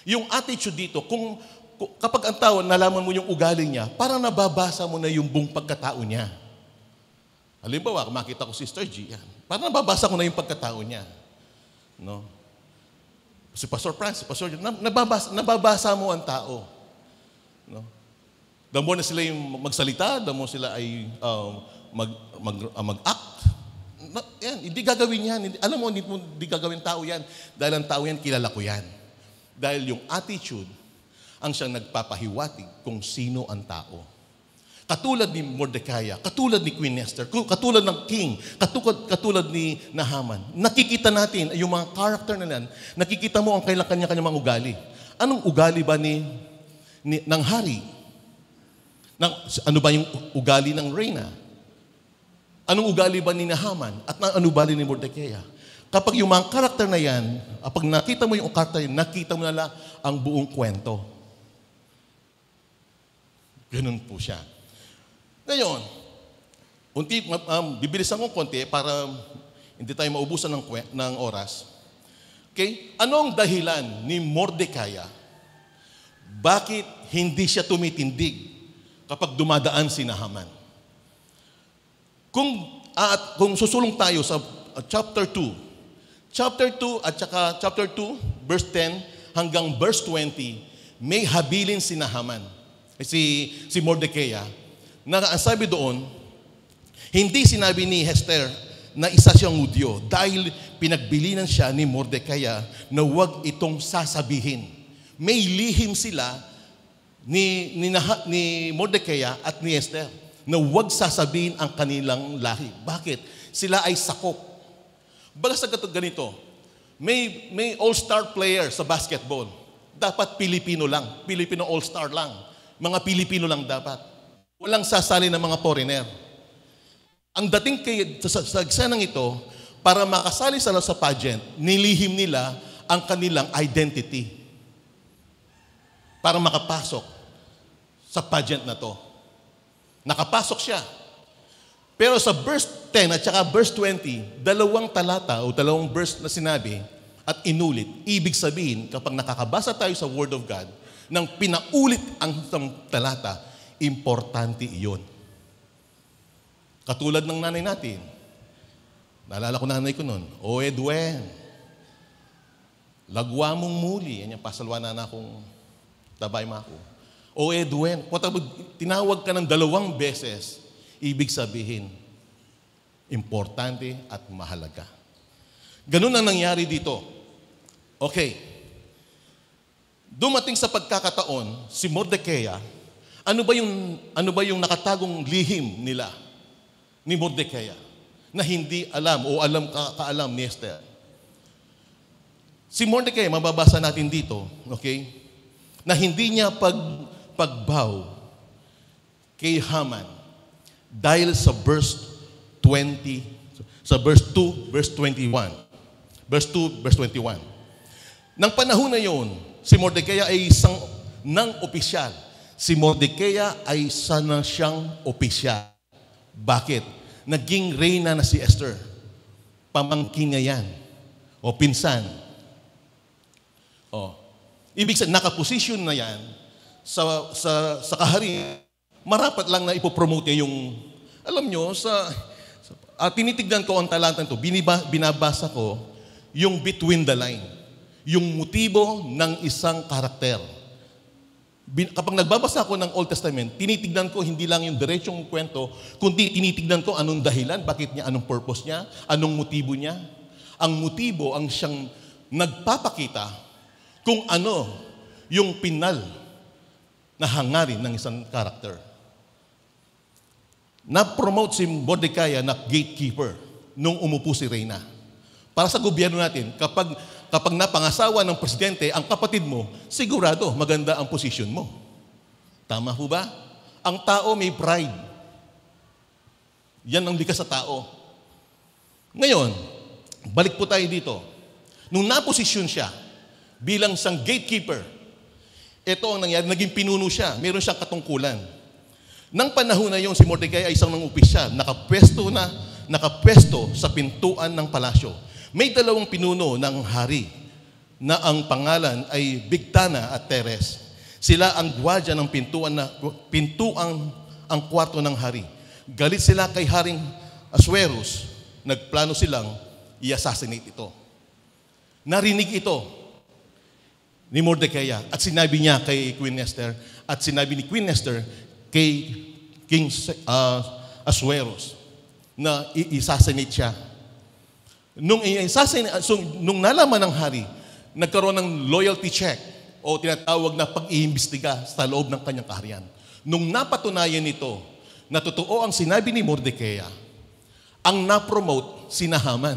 Yung attitude dito, kapag ang tao, nalaman mo yung ugali niya, parang nababasa mo na yung buong pagkatao niya. Halimbawa, makita ko Sister G, yan. Parang nababasa ko na yung pagkatao niya. No? Si Pastor Francis, Pastor G, nababasa mo ang tao. No? The more na sila yung magsalita, the more sila ay mag-act. Yan, hindi gagawin yan. Alam mo, hindi gagawin tao yan. Dahil ang tao yan, kilala ko yan. Dahil yung attitude ang siyang nagpapahiwatig kung sino ang tao. Katulad ni Mordecai, katulad ni Queen Esther, katulad ng king, katulad ni Naaman. Nakikita natin yung mga character na yan, nakikita mo ang kanya-kanya mga ugali. Anong ugali ba ng hari? Ano ba yung ugali ng reyna? Anong ugali ba ni Naaman? At ano ugali ni Mordecai? Kapag yung mga karakter na yan, kapag nakita mo yung karakter yan, nakita mo na ang buong kwento. Ganun po siya. Ngayon, bibilisan ko konti para hindi tayo maubusan ng oras. Okay? Anong dahilan ni Mordecai? Bakit hindi siya tumitindig kapag dumadaan si Naaman? Kung susulong tayo sa chapter 2 at saka chapter 2, verse 10 hanggang verse 20, may habilin si Naaman. Si Mordecai, na ang sabi doon, hindi sinabi ni Esther na isa siyang Hudyo dahil pinagbilinan siya ni Mordecai na huwag itong sasabihin. May lihim sila ni Mordecai at ni Esther na huwag sasabihin ang kanilang lahi. Bakit? Sila ay sakop. Baga sa ganito, may all-star player sa basketball. dapat Pilipino lang. Filipino all-star lang. Mga Pilipino lang dapat. Walang sasali ng mga foreigner. Ang dating sa eksenang ito, para makasali sila sa pageant, nilihim nila ang kanilang identity para makapasok sa pageant na to. Nakapasok siya. Pero sa verse 10 at saka verse 20, dalawang talata o dalawang verse na sinabi at inulit. Ibig sabihin, kapag nakakabasa tayo sa Word of God, nang pinaulit ang isang talata, importante iyon. Katulad ng nanay natin. Naalala ko nanay ko noon, O Edwen, lagwa mong muli. Yan yung pasalwa na akong tabay mo ako. O Edwen, tinawag ka ng 2 beses, ibig sabihin, importante at mahalaga. Ganun ang nangyari dito. Okay. Dumating sa pagkakataon, si Mordecai, ano ba yung nakatagong lihim nila ni Mordecai na hindi alam o kaalam ni Esther? Si Mordecai, mababasa natin dito, okay, na hindi niya pagbow kay Haman dahil sa verse 20, sa verse 2, verse 21. Verse 2, verse 21. Nang panahon na yon, si Mordecai ay isang opisyal. Si Mordecai ay isa na siyang opisyal. Bakit? Naging reyna na si Esther. Pamangkin niya yan. O pinsan. O. Ibig sabihin, nakaposisyon na yan sa kaharian. Marapat lang na ipopromote niya yung, alam nyo, tinitignan ko ang talentang to, binabasa ko yung between the line. Yung motibo ng isang karakter. Kapag nagbabasa ako ng Old Testament, tinitignan ko hindi lang yung diretsong kwento, kundi tinitignan ko anong dahilan, bakit niya, anong purpose niya, anong motibo niya. Ang motibo ang siyang nagpapakita kung ano yung pinal na hangarin ng isang karakter. Na-promote si Mordecai na gatekeeper nung umupo si Reyna. Para sa gobyerno natin, kapag napangasawa ng presidente ang kapatid mo, sigurado maganda ang posisyon mo. Tama ho ba? Ang tao may pride. Yan ang likas sa tao. Ngayon, balik po tayo dito. Nung naposisyon siya bilang isang gatekeeper, ito ang nangyari, naging pinuno siya, meron siyang katungkulan. Nang panahon na yon, si Mordecai ay isang opisyal, nakapwesto sa pintuan ng palasyo. May 2 pinuno ng hari na ang pangalan ay Bigtana at Teres. Sila ang gwardiya ng pintuang ang kwarto ng hari. Galit sila kay Haring Ahasuerus. Nagplano silang i-assassinate ito. Narinig ito ni Mordecai at sinabi niya kay Queen Esther at sinabi ni Queen Esther kay King Ahasuerus na i-assassinate siya. Nung nalaman ng hari, nagkaroon ng loyalty check o tinatawag na pag-iimbestiga sa loob ng kanyang kaharian. Nung napatunayan nito na totoo ang sinabi ni Mordecai, ang na-promote si Haman,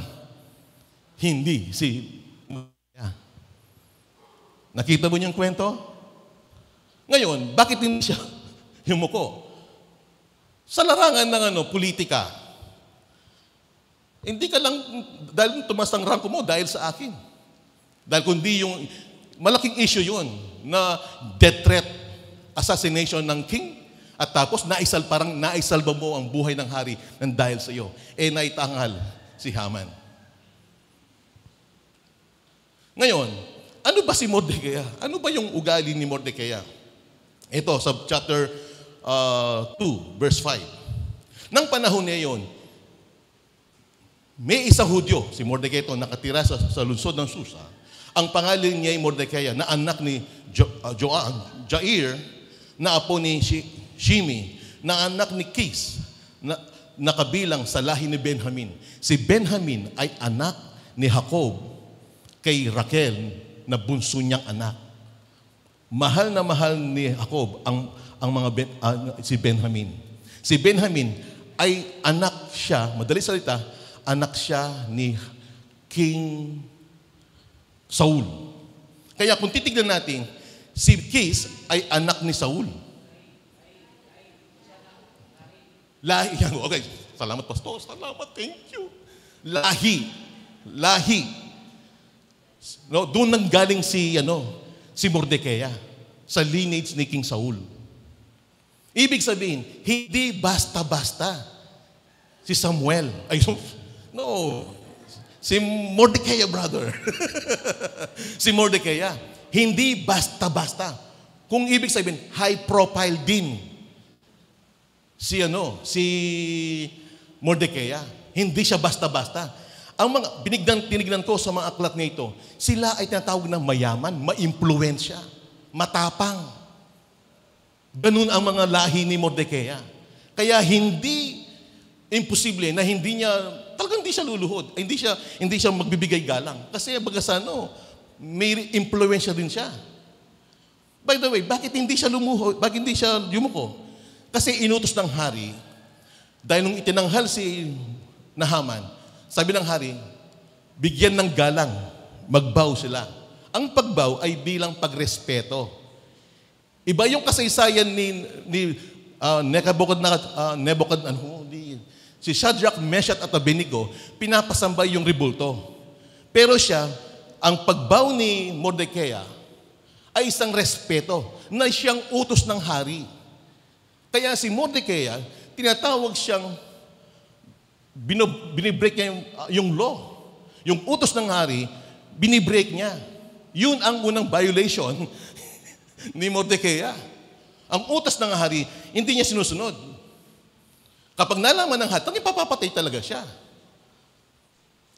hindi si Mordecai. Nakita mo niyang kwento? Ngayon, bakit hindi siya yumuko? Sa larangan ng politika, hindi ka lang, dahil tumas ang ranko mo, dahil sa akin. Dahil kundi yung, malaking issue yun, na death threat, assassination ng king, at tapos naisalba mo ang buhay ng hari ng dahil sa iyo. Naitanghal si Haman. Ngayon, ano ba si Mordecai? Ano ba yung ugali ni Mordecai? Ito, sa chapter 2, verse 5. Nang panahon niya yun, may isang Hudyo, si Mordecai ito, nakatira sa lungsod ng Susa. Ang pangalan niya ay Mordecai, na anak ni Jair, na apo ni Shimi, na anak ni Kis, na kabilang sa lahi ni Benjamin. Si Benjamin ay anak ni Jacob kay Raquel, na bunso niyang anak. Mahal na mahal ni Jacob si Benjamin. Si Benjamin ay anak siya, madali salita, anak siya ni King Saul. Kaya kung titignan natin, si Kis ay anak ni Saul. Lahi. Okay. Salamat, Pastor. Salamat. Thank you. Lahi. No, doon nanggaling si Mordecai sa lineage ni King Saul. Ibig sabihin, hindi basta-basta si Samuel. Si Mordecai, brother. Si Mordecai. Hindi basta-basta. Kung ibig sabihin, high profile din si Mordecai. Hindi siya basta-basta. Ang mga tinignan ko sa mga aklat nito, sila ay tinatawag ng mayaman, maimpluwensya, matapang. Ganun ang mga lahi ni Mordecai. Kaya hindi imposible na hindi siya luluhod, hindi siya magbibigay galang. Kasi may impluwensya din siya. By the way, bakit hindi siya lumuhod? Bakit hindi siya yumuko? Kasi inutos ng hari, dahil nung itinanghal si Naaman, sabi ng hari, bigyan ng galang, magbow sila. Ang pagbow ay bilang pagrespeto. Iba yung kasaysayan ni si Shadrach, Meshach at Abednego, pinapasambay yung rebulto. Pero siya, ang pagbow ni Mordecai ay isang respeto na siyang utos ng hari. Kaya si Mordecai, tinatawag siyang binibreak niya yung law. Yung utos ng hari, binibreak niya. Yun ang unang violation ni Mordecai. Ang utos ng hari, hindi niya sinusunod. Kapag nalaman ng hatang, ipapapatay talaga siya.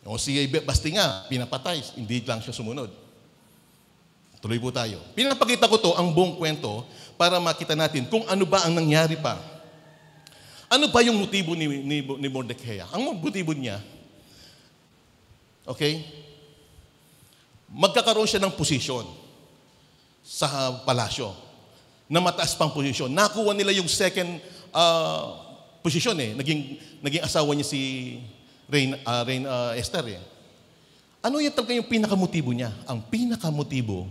O si Basti nga, pinapatay, hindi lang siya sumunod. Tuloy po tayo. Pinapakita ko to ang buong kwento para makita natin kung ano ba ang nangyari pa. Ano ba yung motibo ni Mordecai? Ang motibo niya, okay, magkakaroon siya ng posisyon sa palasyo, na mataas pang posisyon. Nakuha nila yung second posisyon naging asawa niya si Reina Esther Ano yung talaga yung pinakamotibo niya? Ang pinakamotibo,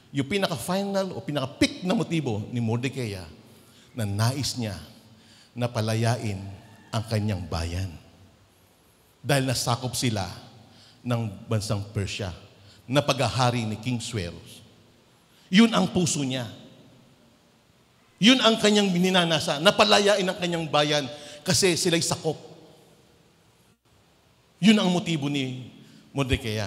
yung pinaka-final o pinaka-peak na motibo ni Mordecai na nais niya na palayain ang kanyang bayan. Dahil nasakop sila ng bansang Persia na paghahari ni King Cyrus. Yun ang puso niya. Yun ang kanyang minanasa, napalayain ang kanyang bayan kasi sila'y sakop. Yun ang motibo ni Mordecai.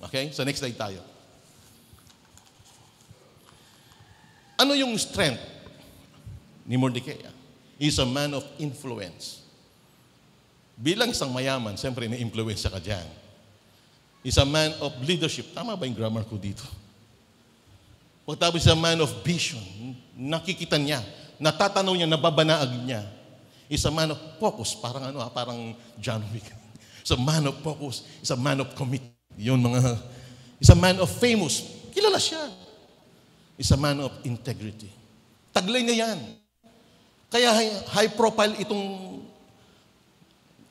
Okay? So next slide tayo. Ano yung strength ni Mordecai? He's a man of influence. Bilang isang mayaman, siyempre may influensya ka dyan. He's a man of leadership. Tama ba yung grammar ko dito? Pagkatapos he's a man of vision. Nakikita niya, natatanaw niya, nababanaag niya. He's a man of focus. Parang John Wick. He's a man of focus. He's a man of commitment. He's a man of famous. Kilala siya. He's a man of integrity. Taglay niya yan. Kaya high profile itong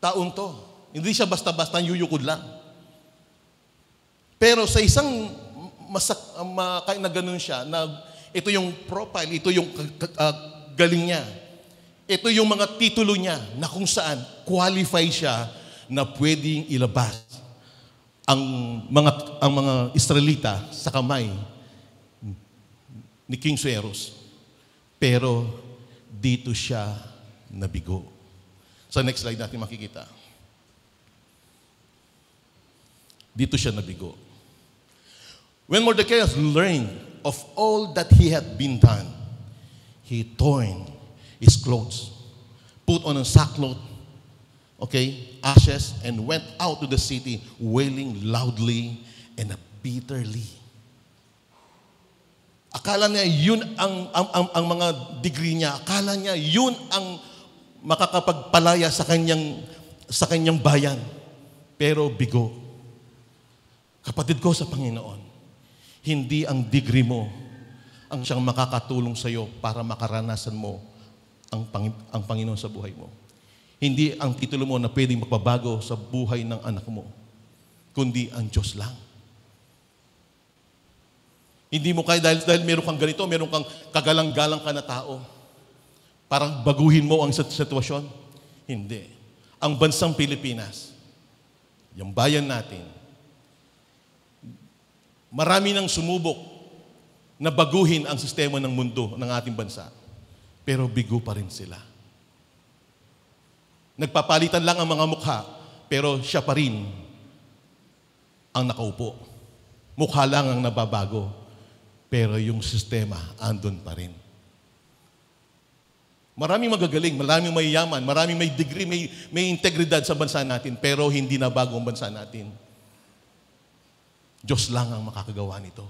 taong to. Hindi siya basta-basta yuyukod lang. Pero sa isang na ganun siya, na ito yung profile, ito yung galing niya. Ito yung mga titulo niya na kung saan qualify siya na pwedeng ilabas ang mga Israelita sa kamay ni King Cyrus. Pero dito siya nabigo. Sa next slide natin makikita. Dito siya nabigo. When Mordecai learned of all that he had been done, he torn his clothes, put on a sackcloth, ashes, and went out to the city wailing loudly and bitterly. Akala niya yun ang mga degree niya. Akala niya yun ang makakapagpalaya sa kanyang bayan. Pero bigo. Kapatid ko sa Panginoon, hindi ang degree mo ang siyang makakatulong sa iyo para makaranasan mo ang Panginoon sa buhay mo. Hindi ang titulo mo na pwedeng magpabago sa buhay ng anak mo. kundi ang Diyos lang. Hindi mo kaya dahil meron kang ganito, meron kang kagalang-galang ka na tao. Parang baguhin mo ang sitwasyon. Hindi. Ang bansang Pilipinas, yung bayan natin, marami nang sumubok na baguhin ang sistema ng mundo ng ating bansa. Pero bigo pa rin sila. Nagpapalitan lang ang mga mukha, pero siya pa rin ang nakaupo. Mukha lang ang nababago, pero yung sistema andun pa rin. Maraming magagaling, maraming mayayaman, maraming may degree, may integridad sa bansa natin, pero hindi na bago ang bansa natin. Diyos lang ang makakagawa nito.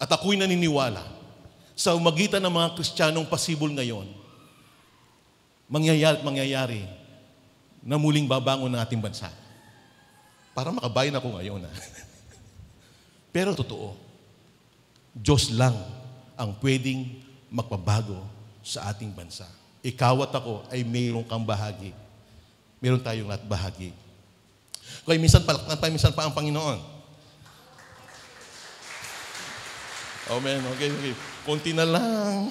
At ako'y naniniwala, sa magitan ng mga Kristiyanong pasibol ngayon, mangyayari na muling babangon ng ating bansa. Para makabayan ako ngayon. Pero totoo, Diyos lang ang pwedeng magpabago sa ating bansa. Ikaw at ako ay mayroon kang bahagi. Meron tayong lahat bahagi. Kaya minsan pa ang Panginoon. Amen. Okay. Konti na lang.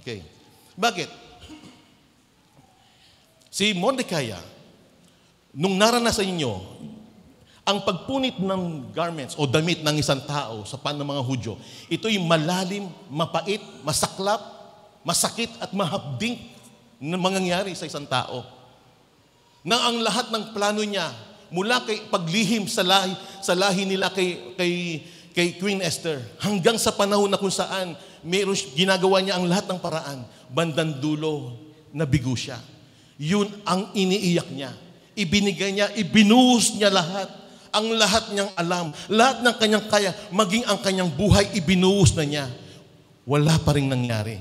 Okay. Bakit? Si Mordecai, nung naranasan ninyo, ang pagpunit ng garments o damit ng isang tao sa pan ng mga Hudyo, ito'y malalim, mapait, masaklap, masakit at mahapding na mangyayari sa isang tao. Na ang lahat ng plano niya, mula kay paglihim sa lahi nila kay Queen Esther, hanggang sa panahon na kung saan ginagawa niya ang lahat ng paraan, bandang dulo, nabigo siya. Yun ang iniiyak niya. Ibinigay niya, ibinuhos niya lahat. Ang lahat niyang alam, lahat ng kanyang kaya, maging ang kanyang buhay, ibinuhos na niya. Wala pa rin nangyari.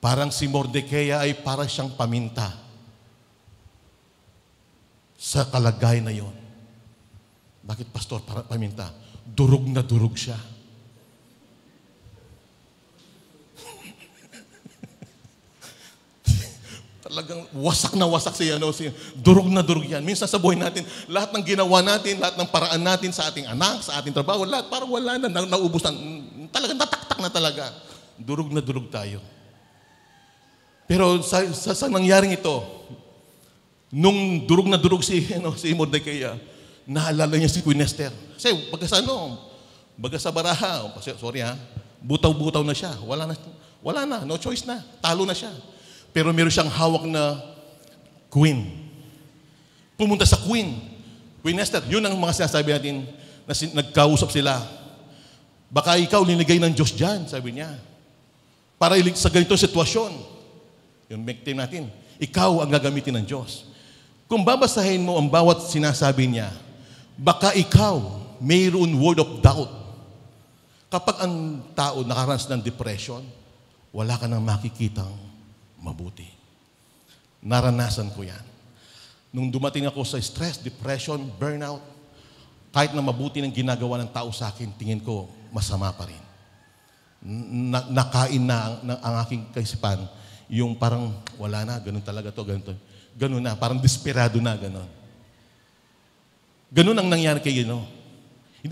Parang si Mordecai ay para siyang paminta sa kalagay na yon. Bakit, Pastor, para paminta? Durog na durog siya. Talagang wasak na wasak siya. Durog na durog yan. Minsan sa buhay natin, lahat ng ginawa natin, lahat ng paraan natin sa ating anak, sa ating trabaho, lahat parang wala na, naubos na. Talagang nataktak na talaga. Durog na durog tayo. Pero sa nangyaring ito, nung durog na durog si Mordecai, naalala niya si Queen Esther. Kasi baga sa baraha, butaw-butaw na siya. Wala na, no choice na. Talo na siya. Pero meron siyang hawak na queen. Pumunta sa Queen Esther. Yun ang mga sinasabi natin na nagkausap sila. Baka ikaw linigay ng Diyos dyan, sabi niya. Para sa ganitong sitwasyon. Yung victim natin. Ikaw ang gagamitin ng Diyos. Kung babasahin mo ang bawat sinasabi niya, baka ikaw mayroon word of doubt. Kapag ang tao nakaranas ng depression, wala ka nang makikitang mabuti. Naranasan ko yan. Nung dumating ako sa stress, depression, burnout, kahit na mabuti ng ginagawa ng tao sa akin, tingin ko, masama pa rin. Nakain na ang aking kaisipan, yung parang, wala na, ganun talaga to, ganun to. Ganun na, parang desperado na, ganun. Ganun ang nangyari kay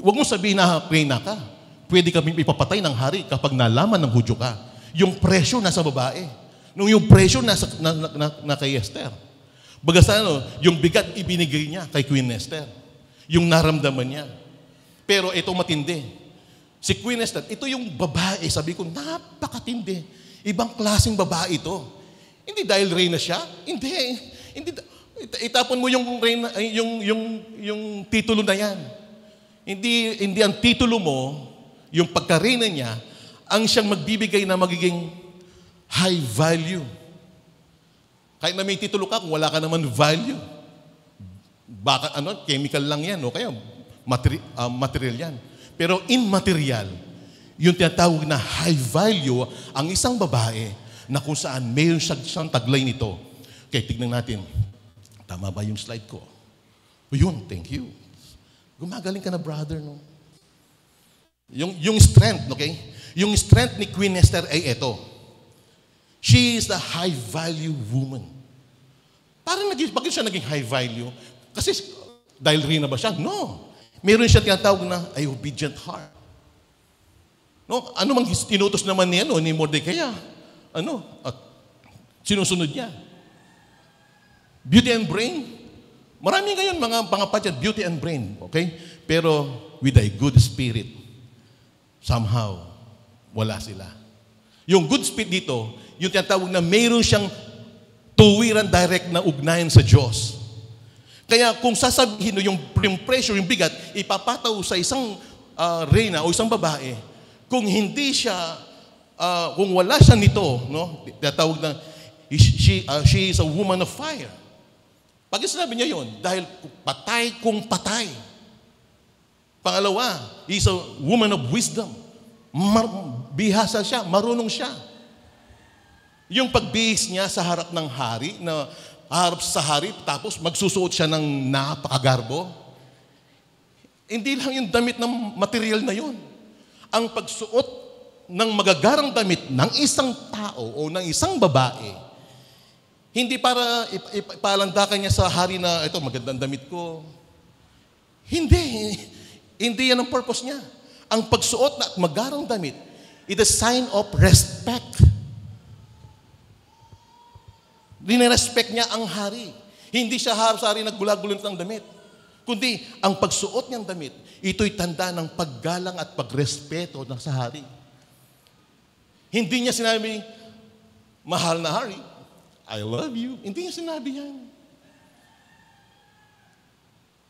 Huwag mo sabihin na pray na ka. Pwede kami ipapatay ng hari kapag nalaman ng Hudyo ka. Yung presyo nasa babae. Nung yung presyo na kay Esther. Bagas yung bigat ibinigay niya kay Queen Esther. Yung naramdaman niya. Pero ito matindi. Si Queen Esther, ito yung babae, sabi ko, napakatindi. Ibang klaseng babae ito. Hindi dahil reyna siya. Hindi. Itapon mo yung reyna, yung titulo na yan. Hindi ang titulo mo, yung pagka-reyna niya, ang siyang magbibigay na magiging high value. Kahit na may titulo ka, kung wala ka naman value, baka chemical lang yan, o kaya material yan. Pero immaterial, yung tinatawag na high value, ang isang babae na kung saan mayroon siyang taglay nito. Okay, tignan natin. Tama ba yung slide ko? O yun, thank you. Gumagaling ka na, brother, no? Yung strength, okay? Yung strength ni Queen Esther ay ito. She is a high-value woman. Bakit siya naging high-value? Kasi dahil rin na ba siya? No. Meron siya tinatawag na ay obedient heart. No? Ano mang tinutos naman ni Mordecai? At sinusunod niya. Beauty and brain. Marami ngayon mga pangapatid, beauty and brain. Okay? Pero with a good spirit, somehow, wala sila. Yung good spirit dito, yung tinatawag na mayroon siyang tuwiran direct na ugnayan sa Diyos. Kaya kung sasabihin yung pressure, yung bigat, ipapataw sa isang reyna o isang babae, kung hindi siya, kung wala siya nito, no? Tinatawag na, she is a woman of fire. Pag sinabi niya yon, dahil patay kung patay. Pangalawa, is a woman of wisdom. Bihasa siya, marunong siya. Yung pagbihis niya sa harap ng hari, na harap sa hari, tapos magsusuot siya ng napakagarbo. Hindi lang yung damit ng material na yun. Ang pagsuot ng magagarang damit ng isang tao o ng isang babae, hindi para ipalandakan niya sa hari na, ito, magandang damit ko. Hindi. Hindi yan ang purpose niya. Ang pagsuot na magarang damit, it is a sign of respect. Dinirespect niya ang hari. Hindi siya harap sa hari naggulagulot ng damit. Kundi, ang pagsuot niyang damit, ito'y tanda ng paggalang at pagrespeto ng sa hari. Hindi niya sinabi, mahal na hari, I love you. Hindi niya sinabi yan.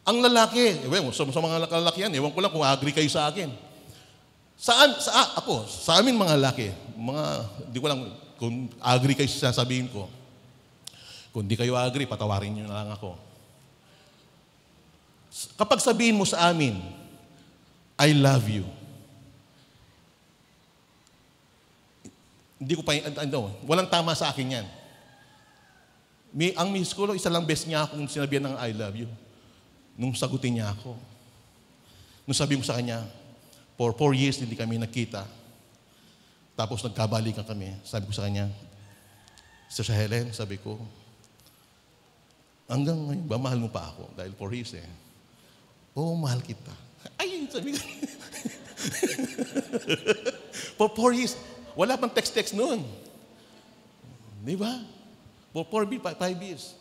Ang lalaki, sa mga lalaki yan, ewan ko lang kung agree kayo sa akin. Sa amin mga lalaki, di ko lang kung agree kayo sa sasabihin ko. Kung di kayo agree, patawarin niyo na lang ako. Kapag sabihin mo sa amin, I love you, hindi ko pa, walang tama sa akin yan. Ang miss ko, isa lang best niya akong sinabihan ng I love you. Nung sagutin niya ako. Nung sabi ko sa kanya, for 4 years hindi kami nakita. Tapos nagkabalikan kami. Sabi ko sa kanya, Sister Helen, sabi ko, hanggang ngayon ba, mahal mo pa ako? Dahil 4 years Oo, mahal kita. Ay, sabi ko. For 4 years, wala pang text-text noon. Di ba? For 5 years.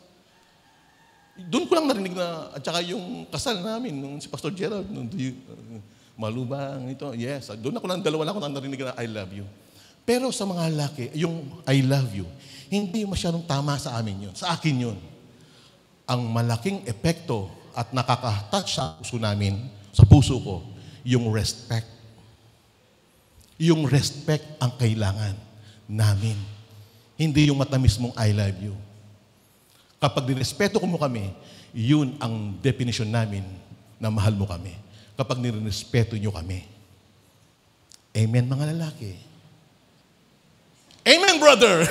Doon ko lang narinig na, at saka yung kasal namin, nung si Pastor Gerald, malubang ito, yes. Doon ako lang, dalawa lang ako narinig na I love you. Pero sa mga lalaki, yung I love you, hindi masyadong tama sa amin yun. Sa akin yun. Ang malaking epekto at nakaka-touch sa puso namin, sa puso ko, yung respect. Yung respect ang kailangan namin. Hindi yung matamis mong I love you. Kapag nirespeto mo kami, yun ang definition namin na mahal mo kami. Kapag nirespeto nyo kami. Amen, mga lalaki. Amen, brother!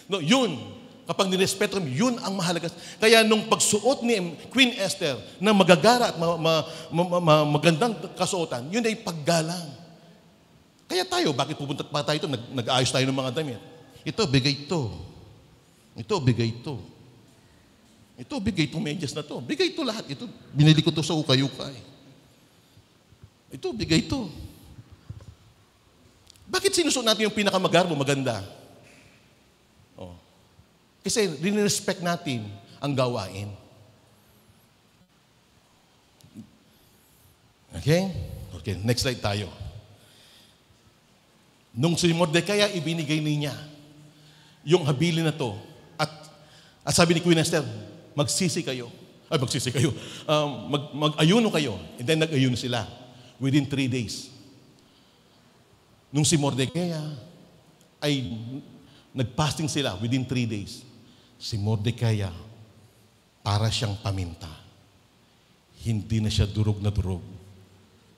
No, yun. Kapag nirespeto kami, yun ang mahalaga. Kaya nung pagsuot ni Queen Esther na magagara at magandang kasuotan, yun ay paggalang. Kaya tayo, bakit pupunta pa tayo ito? Nag-aayos tayo ng mga damit. Ito, bigay ito. Ito, bigay ito. Ito, bigay itong medyas na to. Bigay ito lahat. Ito, binili ko ito sa ukay-ukay. Ito, bigay ito. Bakit sinusuot natin yung pinakamagarbo, maganda? Oh. Kasi rinirespect natin ang gawain. Okay? Okay, next slide tayo. Nung si Mordecai, ibinigay niya yung habilin na to. At sabi ni Queen Esther, mag-ayuno kayo. And then nag-ayuno sila within 3 days. Nung si Mordecai ay nag-fasting sila within 3 days. Si Mordecai, para siyang paminta. Hindi na siya durog na durog,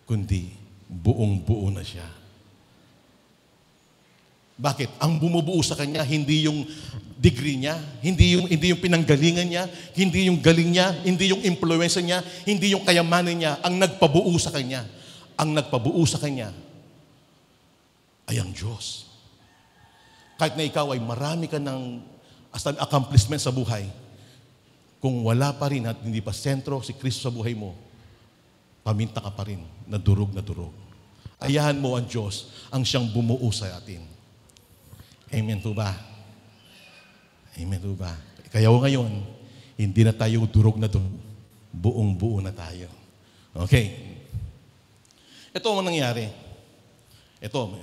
kundi buong-buo na siya. Bakit? Ang bumubuo sa kanya, hindi yung degree niya, hindi yung pinanggalingan niya, hindi yung galing niya, hindi yung influence niya, hindi yung kayamanan niya, ang nagpabuo sa kanya. Ang nagpabuo sa kanya ay ang Diyos. Kahit na ikaw ay marami ka ng accomplishment sa buhay, kung wala pa rin at hindi pa sentro si Kristo sa buhay mo, paminta ka pa rin na durog na durog. Ayahan mo ang Diyos ang siyang bumuo sa atin. Amen po ba? Amen po ba? Kaya ngayon, hindi na tayo durog na durog. Buong-buo na tayo. Okay. Ito ang nangyari. Ito.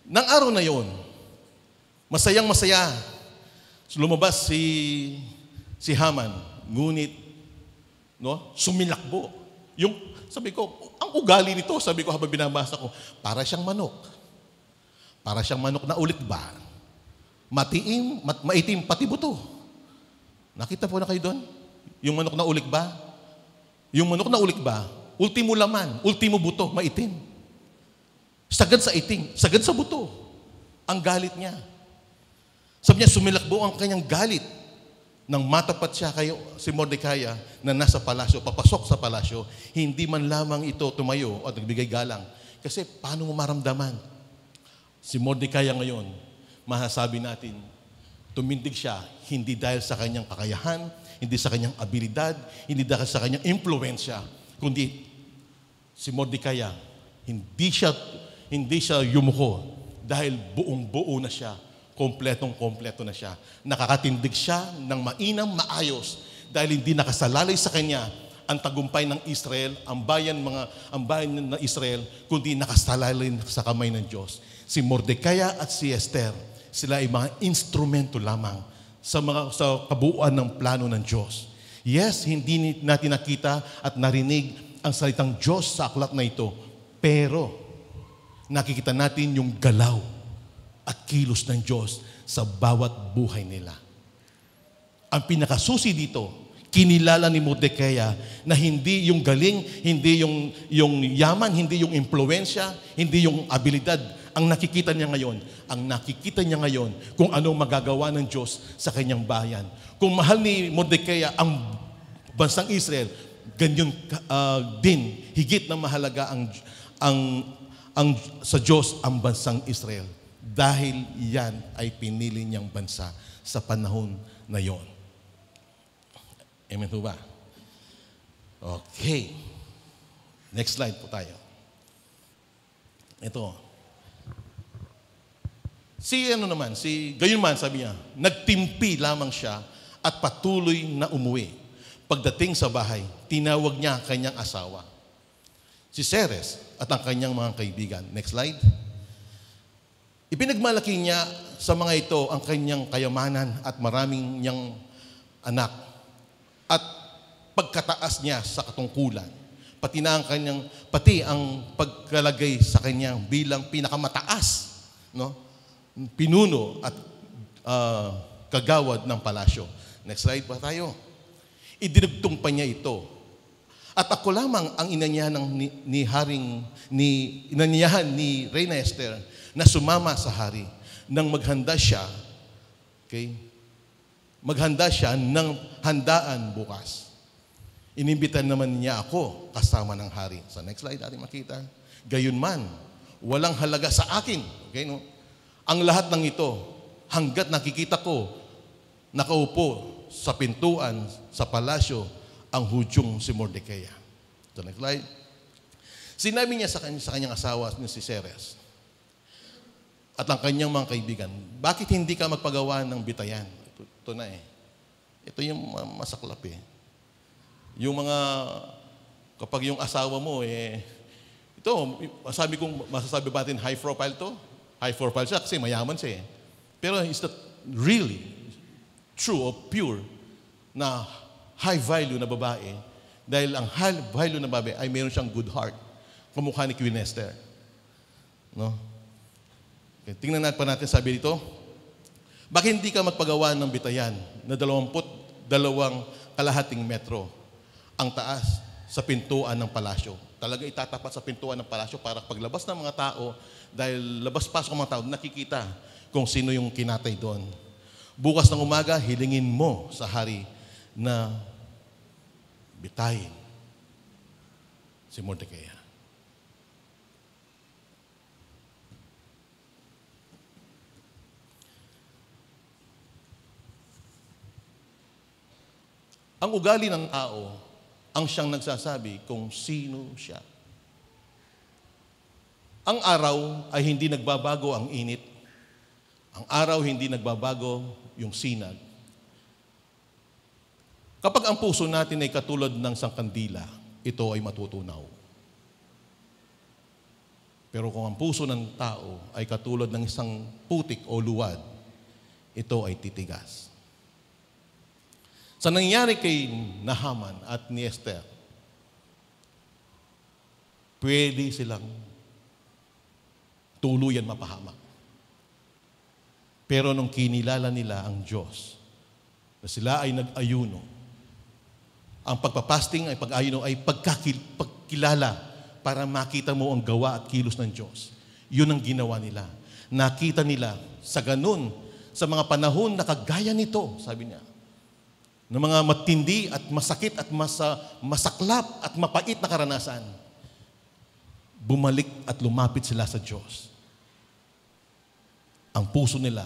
Nang araw na yon, masayang masaya. Lumabas si Haman, ngunit sumilakbo. Sabi ko, ang ugali nito, sabi ko habang binabasa ko, para siyang manok. Para siyang manok na ulit ba? Maitim, pati buto. Nakita po na kayo doon? Yung manok na ulit ba? Yung manok na ulit ba? Ultimo laman, ultimo buto, maitim. Sagad sa itim, sagad sa buto. Ang galit niya. Sabi niya, sumilakbo ang kanyang galit. Nang matapat siya si Mordecai na nasa palasyo, papasok sa palasyo, hindi man lamang ito tumayo at nagbigay galang. Kasi paano mo maramdaman? Si Mordecai ngayon, masasabi natin, tumindig siya hindi dahil sa kanyang kakayahan, hindi sa kanyang abilidad, hindi dahil sa kanyang impluensya, kundi si Mordecai, hindi siya yumuko dahil buong-buo na siya. Kompletong-kompleto na siya. Nakakatindig siya ng mainam, maayos dahil hindi nakasalalay sa kanya ang tagumpay ng Israel, ang bayan ng Israel, kundi nakasalalay sa kamay ng Diyos. Si Mordecai at si Esther, sila ay mga instrumento lamang sa kabuuan ng plano ng Diyos. Yes, hindi natin nakita at narinig ang salitang Diyos sa aklat na ito, pero nakikita natin yung galaw at kilos ng Diyos sa bawat buhay nila. Ang pinakasusi dito, kinilala ni Mordecai na hindi yung galing, hindi yung yaman, hindi yung impluensya, hindi yung abilidad ang nakikita niya ngayon. Ang nakikita niya ngayon kung anong magagawa ng Diyos sa kanyang bayan. Kung mahal ni Mordecai ang bansang Israel, ganyan din, higit na mahalaga ang sa Diyos ang bansang Israel. Dahil yan ay pinili niyang bansa sa panahon na yon. Amen po ba? Okay. Next slide po tayo. Ito. Gayunman sabi niya, nagtimpi lamang siya at patuloy na umuwi. Pagdating sa bahay, tinawag niya ang kanyang asawa, si Ceres, at ang kanyang mga kaibigan. Next slide. Ipinagmalaki niya sa mga ito ang kanyang kayamanan at maraming niyang anak at pagkataas niya sa katungkulan. Pati ang pagkalagay sa kanyang bilang pinakamataas, pinuno at kagawad ng palasyo. Next slide pa tayo. Idinugtong pa niya ito. At ako lamang ang inanyahan ni Reyna Esther na sumama sa hari nang maghanda siya ng handaan bukas. Inimbitan naman niya ako kasama ng hari. Sa next slide natin makita. Gayunman, walang halaga sa akin. Okay, no? Ang lahat ng ito, hanggat nakikita ko, nakaupo sa pintuan, sa palasyo, ang Hudyong si Mordecai. So next slide. Sinabi niya sa kanyang asawa ni si Ceres at ang kanyang mga kaibigan, bakit hindi ka magpagawa ng bitayan? Ito na eh. Ito yung masaklap eh. Yung kapag yung asawa mo ito, masasabi ba natin high profile to? High profile siya kasi mayaman siya eh. Pero is that really true or pure na high value na babae? Dahil ang high value na babae ay mayroon siyang good heart. Kamukha ni Queen Esther. No? Okay, tingnan natin sabi dito, bakit hindi ka magpagawa ng bitayan na 22 kalahating metro ang taas sa pintuan ng palasyo? Talaga itatapat sa pintuan ng palasyo para paglabas ng mga tao, dahil labas-pasok ng mga tao, nakikita kung sino yung kinatay doon. Bukas ng umaga, hilingin mo sa hari na bitayin si Mordecai. Ang ugali ng tao ang siyang nagsasabi kung sino siya. Ang araw ay hindi nagbabago ang init. Ang araw hindi nagbabago yung sinag. Kapag ang puso natin ay katulad ng isang kandila, ito ay matutunaw. Pero kung ang puso ng tao ay katulad ng isang putik o luwad, ito ay titigas. Sa nangyari kay Naaman at ni Esther, pwede silang tuluyan mapahamak. Pero nung kinilala nila ang Diyos, na sila ay nag-ayuno, ang pagpapasting ay pag-ayuno ay pagkilala para makita mo ang gawa at kilos ng Diyos. Yun ang ginawa nila. Nakita nila sa ganun, sa mga panahon na kagaya nito, sabi niya, ng mga matindi at masakit at masaklap at mapait na karanasan, bumalik at lumapit sila sa Diyos. Ang puso nila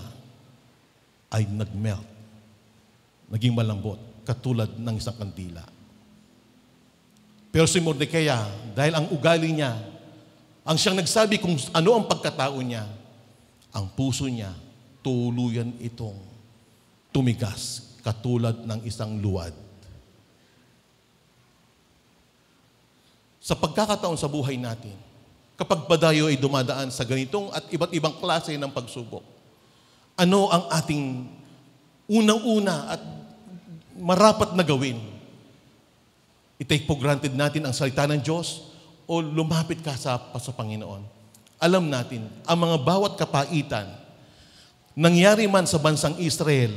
ay nagmelt, naging malambot, katulad ng isang kandila. Pero si Mordecai, dahil ang ugali niya, ang siyang nagsabi kung ano ang pagkatao niya, ang puso niya, tuluyan itong tumigas, katulad ng isang luwad. Sa pagkakataon sa buhay natin, kapag tayo ay dumadaan sa ganitong at iba't ibang klase ng pagsubok, ano ang ating unang-una at marapat na gawin? I-take for granted natin ang salita ng Diyos o lumapit ka sa Panginoon? Alam natin, ang mga bawat kapaitan, nangyari man sa bansang Israel,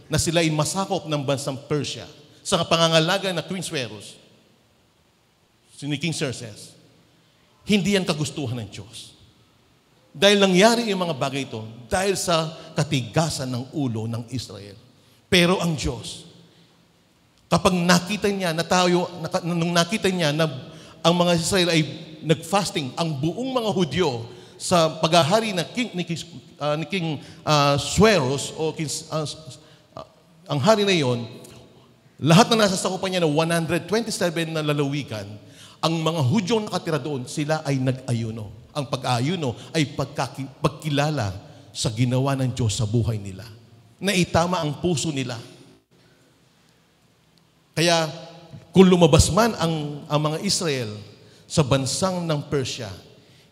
na sila ay masakop ng bansang Persia, sa pangangalaga na Queen Ahasuerus, ni King Xerxes, hindi yan kagustuhan ng Diyos. Dahil nangyari yung mga bagay ito, dahil sa katigasan ng ulo ng Israel. Pero ang Diyos, kapag nakita niya na nung nakita niya na ang mga Israel ay nag-fasting, ang buong mga Hudyo sa paghahari ni King Ahasuerus o ang hari na yon, lahat na nasa sakupan niya na 127 na lalawigan, ang mga Hudyong nakatira doon, sila ay nag-ayuno. Ang pag-ayuno ay pagkilala sa ginawa ng Diyos sa buhay nila. Naitama ang puso nila. Kaya, kung lumabas man ang mga Israel sa bansang ng Persia,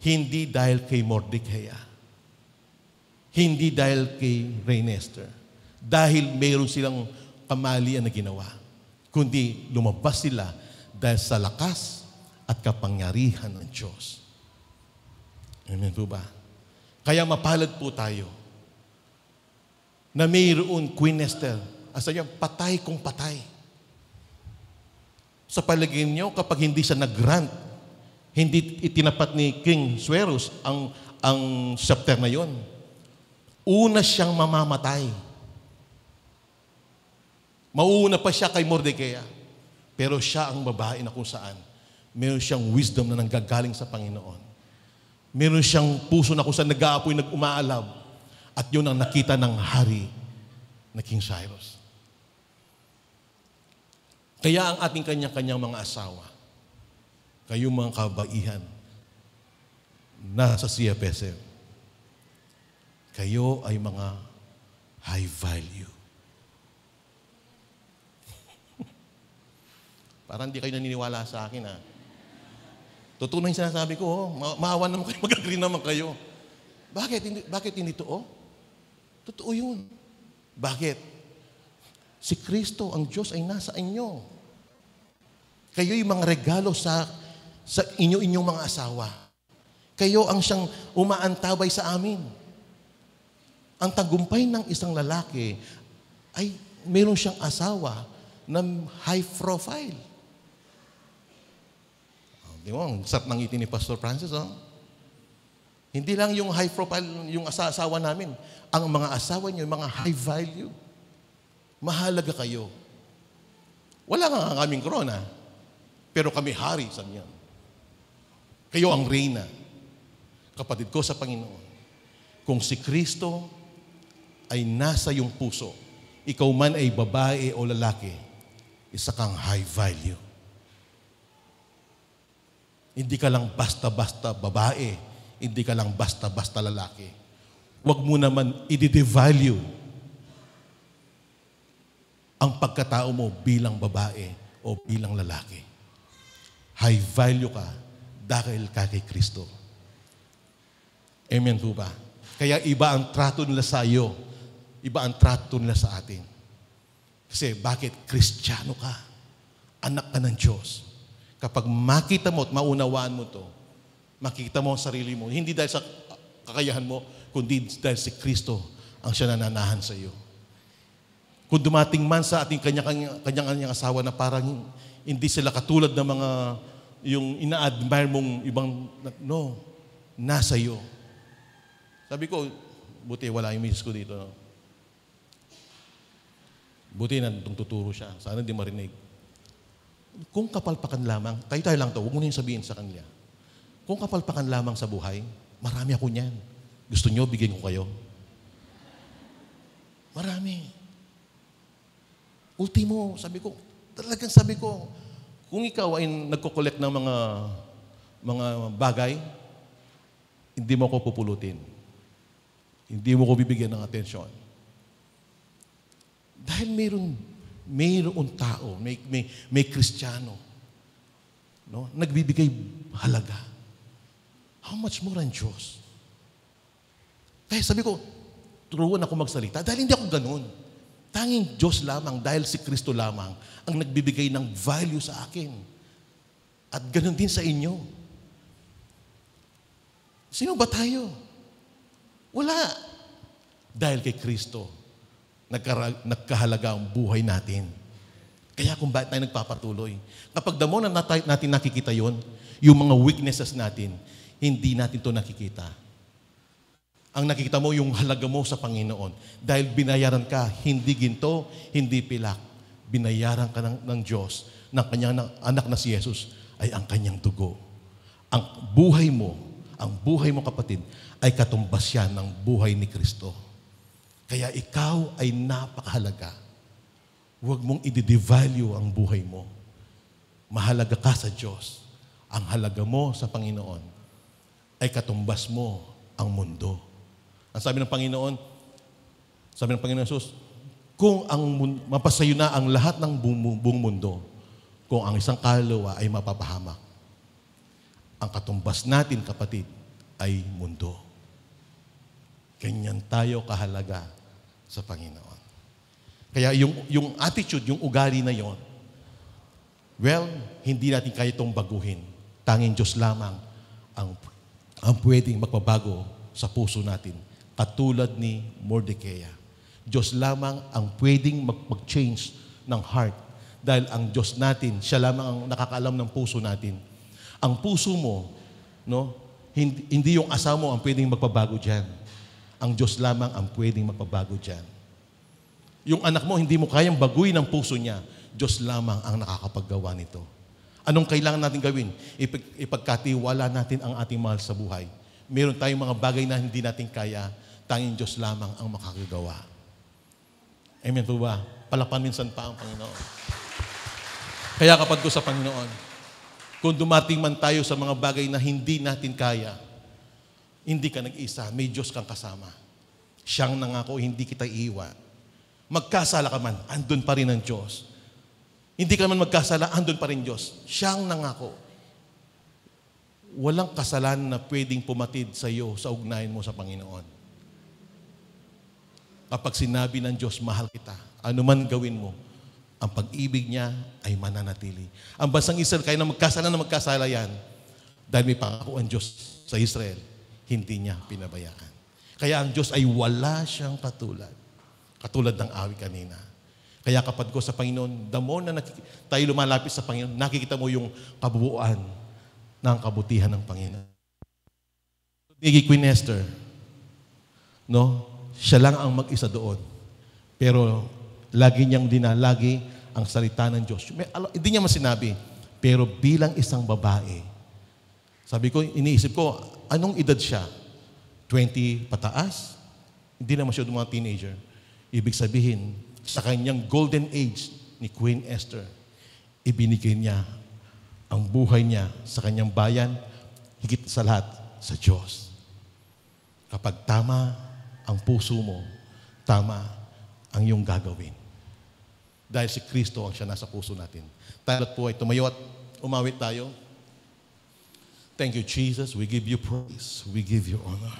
hindi dahil kay Mordecai, hindi dahil kay Reina Esther, dahil mayroon silang kamalian na ginawa, kundi lumabas sila dahil sa lakas at kapangyarihan ng Diyos. Amen po ba? Kaya mapalad po tayo na mayroon Queen Esther. Asa niya, patay kung patay. Sa palagay niyo, kapag hindi siya nag-grant, hindi itinapat ni King Ahasuerus ang chapter na yon, una siyang mamamatay. Mauuna pa siya kay Mordecai. Pero siya ang babae na kung saan meron siyang wisdom na nanggagaling sa Panginoon. Meron siyang puso na kung saan nag-aapoy, nag-umaalab. At yun ang nakita ng hari na King Cyrus. Kaya ang ating kanya-kanyang mga asawa, kayong mga kabaihan, nasa CFSM, kayo ay mga high value. Parang hindi kayo naniniwala sa akin, ha? Totoo na yung sinasabi ko, oh. Maawa naman kayo, mag-agree naman kayo. Bakit hindi to? Totoo yun. Bakit? Si Kristo, ang Diyos, ay nasa inyo. Kayo yung mga regalo sa inyong mga asawa. Kayo ang siyang umaantabay sa amin. Ang tagumpay ng isang lalaki ay meron siyang asawa na high profile. Di mo, ang sarap ng ngiti ni Pastor Francis, oh. Hindi lang yung high profile, yung asawa namin. Ang mga asawa niyo, yung mga high value. Mahalaga kayo. Wala nga kaming korona. Pero kami hari, sabi niya. Kayo ang reyna. Kapatid ko sa Panginoon, kung si Kristo ay nasa iyong puso, ikaw man ay babae o lalaki, Isa kang high value. Hindi ka lang basta-basta babae. Hindi ka lang basta-basta lalaki. Huwag mo naman i-devalue ang pagkatao mo bilang babae o bilang lalaki. High value ka dahil ka kay Kristo. Amen po ba? Kaya iba ang trato nila sa iyo. Iba ang trato nila sa atin. Kasi bakit? Kristiyano ka. Anak ka ng Diyos. Kapag makita mo at maunawaan mo to, makita mo ang sarili mo, hindi dahil sa kakayahan mo, kundi dahil si Kristo ang siya nananahan sa iyo. Kung dumating man sa ating kanyang asawa na parang hindi sila katulad ng mga yung ina-admire mong ibang, no, nasa iyo. Sabi ko, buti wala yung miss ko dito. No? Buti na tuturo siya. Sana hindi marinig. Kung kapalpakan lamang, tayo lang to, huwag mo na yung sabihin sa kanila. Kung kapalpakan lamang sa buhay, marami ako niyan. Gusto nyo, bigyan ko kayo. Marami. Ultimo, talagang sabi ko, kung ikaw ay nagko-collect ng mga bagay, hindi mo ko pupulutin. Hindi mo ko bibigyan ng atensyon. Dahil mayroon tao, may Kristiyano, no? Nagbibigay halaga. How much more ang Diyos? Kaya sabi ko, turuan ako magsalita dahil hindi ako ganun. Tanging Diyos lamang, dahil si Kristo lamang, ang nagbibigay ng value sa akin. At ganun din sa inyo. Sino ba tayo? Wala. Dahil kay Kristo, nagkahalaga ang buhay natin. Kaya kung bakit tayo nagpapatuloy. Kapag damo na natin nakikita yon, yung mga weaknesses natin, hindi natin to nakikita. Ang nakikita mo, yung halaga mo sa Panginoon. Dahil binayaran ka, hindi ginto, hindi pilak. Binayaran ka ng Diyos, ng kanyang anak na si Jesus, ay ang kanyang dugo. Ang buhay mo kapatid, ay katumbas yan ng buhay ni Kristo. Kaya ikaw ay napakahalaga. Huwag mong i-devalue ang buhay mo. Mahalaga ka sa Diyos. Ang halaga mo sa Panginoon ay katumbas mo ang mundo. Ang sabi ng Panginoon Jesus, kung mapasayo na ang lahat ng buong mundo, kung ang isang kaluluwa ay mapapahamak, ang katumbas natin, kapatid, ay mundo. Ganyan tayo kahalaga sa Panginoon. Kaya yung attitude, yung ugali na yon, well, hindi natin kaya itong baguhin. Tanging Diyos lamang ang pwedeng magpabago sa puso natin. Katulad ni Mordecai. Diyos lamang ang pwedeng mag-change ng heart. Dahil ang Diyos natin, siya lamang ang nakakaalam ng puso natin. Ang puso mo, no, hindi yung asawa mo ang pwedeng magpabago dyan. Ang Diyos lamang ang pwedeng magpabago dyan. Yung anak mo, hindi mo kayang baguhin ang puso niya. Diyos lamang ang nakakapaggawa nito. Anong kailangan natin gawin? Ipagkatiwala natin ang ating mahal sa buhay. Meron tayong mga bagay na hindi natin kaya, tanging Diyos lamang ang makakagawa. Amen po ba? Palakpan minsan pa ang Panginoon. Kaya kapag ko sa Panginoon, kung dumating man tayo sa mga bagay na hindi natin kaya, hindi ka nag-isa, may Diyos kang kasama. Siyang nangako, hindi kita iiwan. Magkasala ka man, andun pa rin ang Diyos. Hindi ka man magkasala, andun pa rin Diyos. Siyang nangako. Walang kasalanan na pwedeng pumatid sa iyo sa ugnayan mo sa Panginoon. Kapag sinabi ng Diyos, mahal kita, ano man gawin mo, ang pag-ibig niya ay mananatili. Ang bansang Israel, kaya na magkasala yan, dahil may pangako ang Diyos sa Israel, hindi niya pinabayaan. Kaya ang Diyos ay wala siyang katulad. Katulad ng awi kanina. Kaya kapag ko sa Panginoon, the more na tayo lumalapit sa Panginoon, nakikita mo yung kabuuan ng kabutihan ng Panginoon. Nigi Queen Esther, no? Siya lang ang mag-isa doon. Pero lagi niyang dinalagi ang salita ng Diyos. Hindi niya masinabi, pero bilang isang babae, sabi ko, iniisip ko, anong edad siya? 20 pataas? Hindi naman siya mga teenager. Ibig sabihin, sa kanyang golden age ni Queen Esther, ibinigay niya ang buhay niya sa kanyang bayan, higit sa lahat sa Diyos. Kapag tama ang puso mo, tama ang iyong gagawin. Dahil si Kristo ang siya nasa puso natin. Tayo po ay tumayo at umawit tayo. Thank you, Jesus. We give you praise. We give you honor.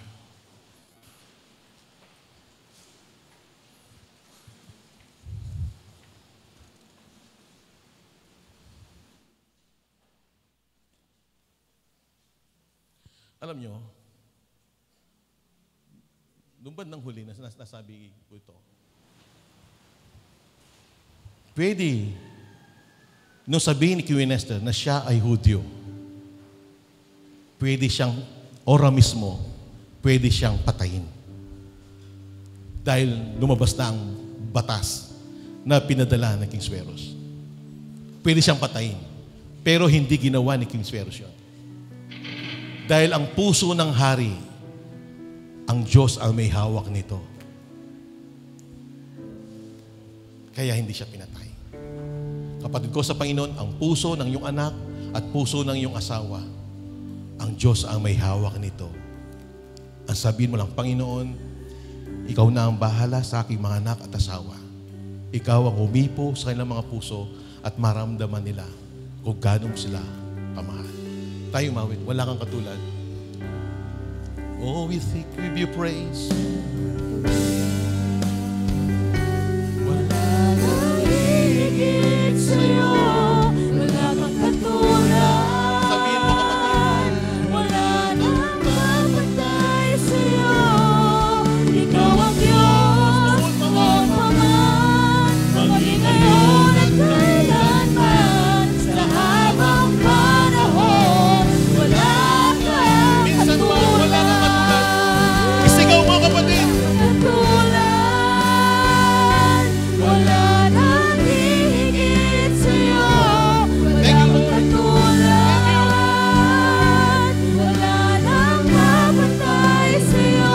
Alam nyo, nung bandang huli, nasabi ko ito, pwede nung sabihin ni Queen Esther na siya ay Hudyo, pwede siyang, ora mismo, pwede siyang patayin. Dahil lumabas na ang batas na pinadala ng King Sweros. Pwede siyang patayin. Pero hindi ginawa ni King Sweros yun. Dahil ang puso ng hari, ang Diyos ang may hawak nito. Kaya hindi siya pinatay. Kapatid ko sa Panginoon, ang puso ng iyong anak at puso ng iyong asawa, ang Diyos ang may hawak nito. Ang sabihin mo lang, Panginoon, ikaw na ang bahala sa aking mga anak at asawa. Ikaw ang humipo sa kanilang mga puso at maramdaman nila kung gaano sila kamahal. Tayo mawit, wala kang katulad. Oh, we give you praise. Wala nang hihigit sa'yo, wala kang katulad. Sabihin mo, kapatid. Wala nang mapatay sa'yo, ikaw ang Diyos, noon pa man, maging ngayon at kailanman, sa habang panahon, wala kang Minsan ba wala kang katulad? katulad. Isigaw mo, kapatid. Katulad, wala nang hihigit sa'yo, wala Thank you, kang Lord. katulad, wala nang mapatay sa'yo,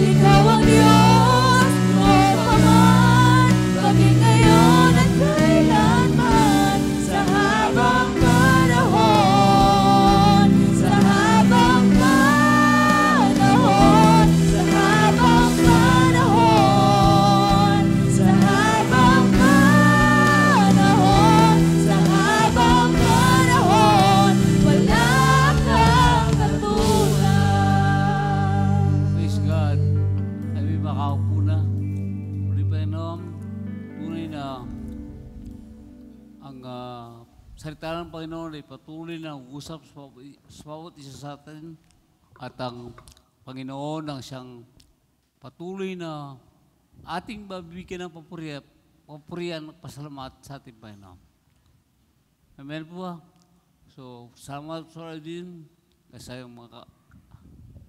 ikaw ang Diyos, noon pa man, maging ngayon at kailanman, sa habang panahon, sa habang panahon, sa habang panahon, sa habang panahon, sa habang panahon, wala kang katulad. Praise God. Kami makaupo na. Muli pa tunay na ang salita ng Panginoon ay patuloy na usap sa bawat isa sa atin at ang Panginoon ang siyang patuloy na ating babigyan ng papurihan at pasalamat sa ating Panginoon. Amen po ba? So, salamat sa Lord din kasi yung mga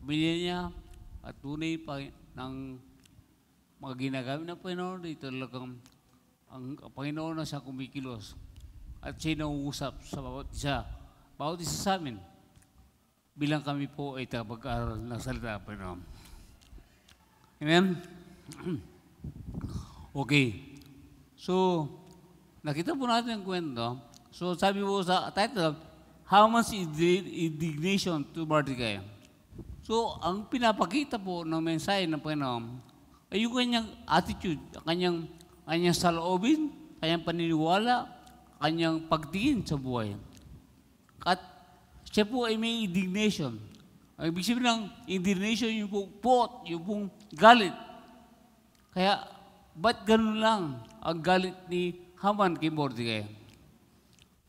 pamilya niya at tunay pa ng mga ginagamit ng Panginoon, ito talagang ang Panginoon na siya kumikilos at siya nauusap sa bawat isa sa amin bilang kami po ay tagapag-aral ng salita ng Panginoon. Amen? Okay. So, nakita po natin ang kwento. So, sabi po sa title, Haman's Indignation to Mordecai. So, ang pinapakita po ng mensahe ng Panginoon ay yung kanyang attitude, kanyang saloobin, kanyang paniniwala, kanyang pagtingin sa buhay. At siya po ay may indignation. Ang ibig sabihin ng indignation, yung pong pot, yung pong galit. Kaya, ba't ganun lang ang galit ni Haman kay Mordecai?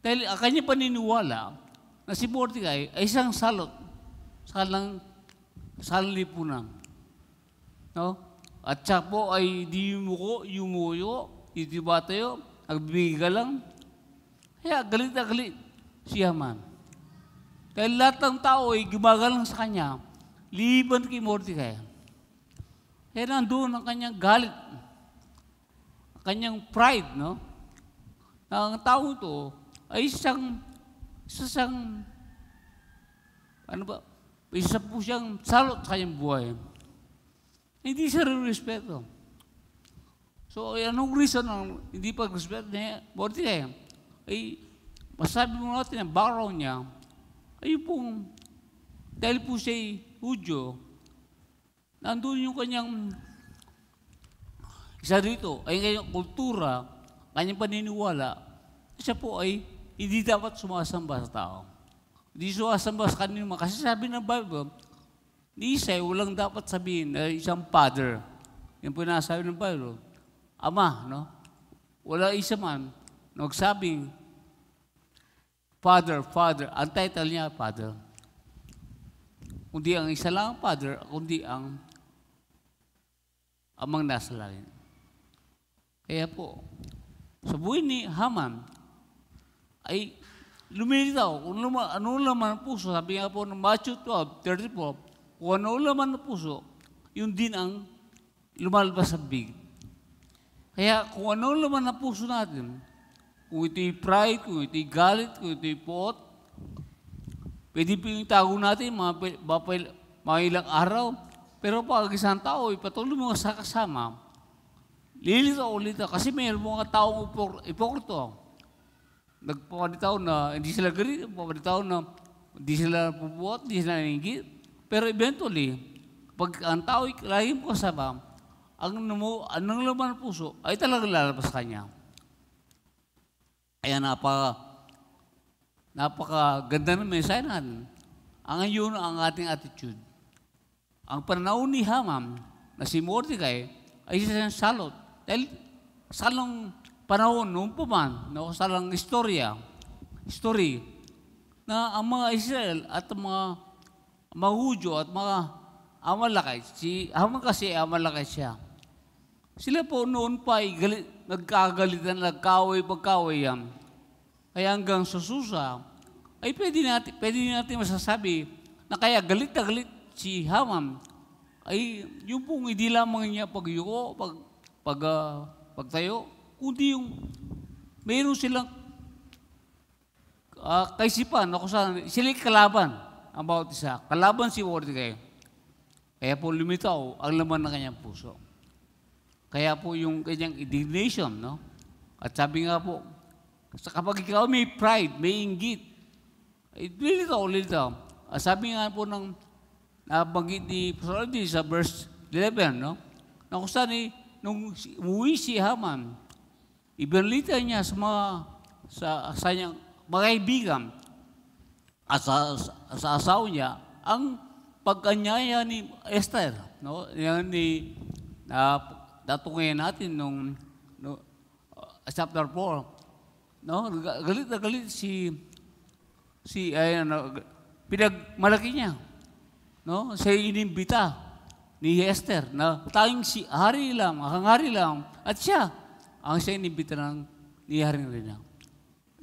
Dahil ang kanyang paniniwala na si Mordecai ay isang salot sa kanilang lipunan. No? At siya po ay di yumuyo, itibatayo, nagbibigay ka lang. Kaya galit na galit si Haman. Dahil lahat ng tao ay gumagalang sa kanya, liban kay Mordecai. Kaya nandun ang kanyang galit, ang kanyang pride, no? Ang tao ito ay isang isa po siyang salot sa kanyang buhay. Hindi siya rin-respeto. So, anong reason ng hindi pag-respeto niya? Mordecai, ay masabi mo natin ang background niya, ay pong, dahil po siya Hudyo, nandun yung kanyang isa rito, ay kanyang kultura, kanyang paniniwala, siya po ay hindi dapat sumasamba sa tao. Hindi sumasamba sa kanino. Kasi sabi ng Bible, ni Isay, walang dapat sabihin na isang father. Yung po nasabi ng Bible, ama, no? Wala isa man nagsabing, Father, Father. Ang title niya, Father. Kundi ang isa lang ang Father, kundi ang amang nasa langit. Kaya po, sa buhay ni Haman, ay lumilitaw kung ano laman ng puso. Sabi nga po ng Matthew 12:34, kung ano laman ng puso, yun din ang lumalabas sa bibig. Kaya kung ano laman ng puso natin, kung ito'y pride, kung ito'y galit, kung ito'y pot, pwede po yung tago natin mga ilang araw. Pero pag isang tao, ipatuloy mo sa kasama, lilitaw ulit. Kasi may mga taong ipokrito. Nagpapaditaw na hindi sila galit, nagpapaditaw na hindi sila pupuot, hindi sila nanginggit. Pero eventually, pag ang tao lagi mo kasama, anong laman ng puso ay talagang lalabas kanya. Kaya napakaganda ng mensahe natin. Ang yun ang ating attitude. Ang pananaw ni Haman na si Mordecai ay isang salot. Dahil salang panahon noon pa man, salang story, na ang mga Israel at mga Hudyo at mga Amalekite, si Haman kasi Amalekite siya. Sila po noon pa ay nagkagalitan, pagkaway yan. Kaya hanggang sa Susa, ay pwede natin masasabi na kaya galit na galit si Haman ay yung pong hindi lamang niya pagyuko, pagtayo, kundi yung mayroon silang kaisipan na kung saan sila kalaban ang bawat isa. Kalaban si Mordecai. Kaya po lumitaw ang laman ng kanyang puso. Kaya po yung kanyang indignation, no? At sabi nga po, kapag ikaw may pride, may inggit, lilitaw. Sabi nga po ng nabanggit ni Pastor Aldi sa verse 11, no? Na kung saan nung umuwi si Haman, ibinalita niya sa kanyang mga kaibigan at sa asawa niya ang pag-anyaya ni Esther, no? Yan natungayan natin nung chapter 4, no? Galit na galit pinagmalaki niya, no? Siya inimbita ni Esther na tayong si hari lang, ang hari lang, at siya ang siya inimbita ni Haring Rina.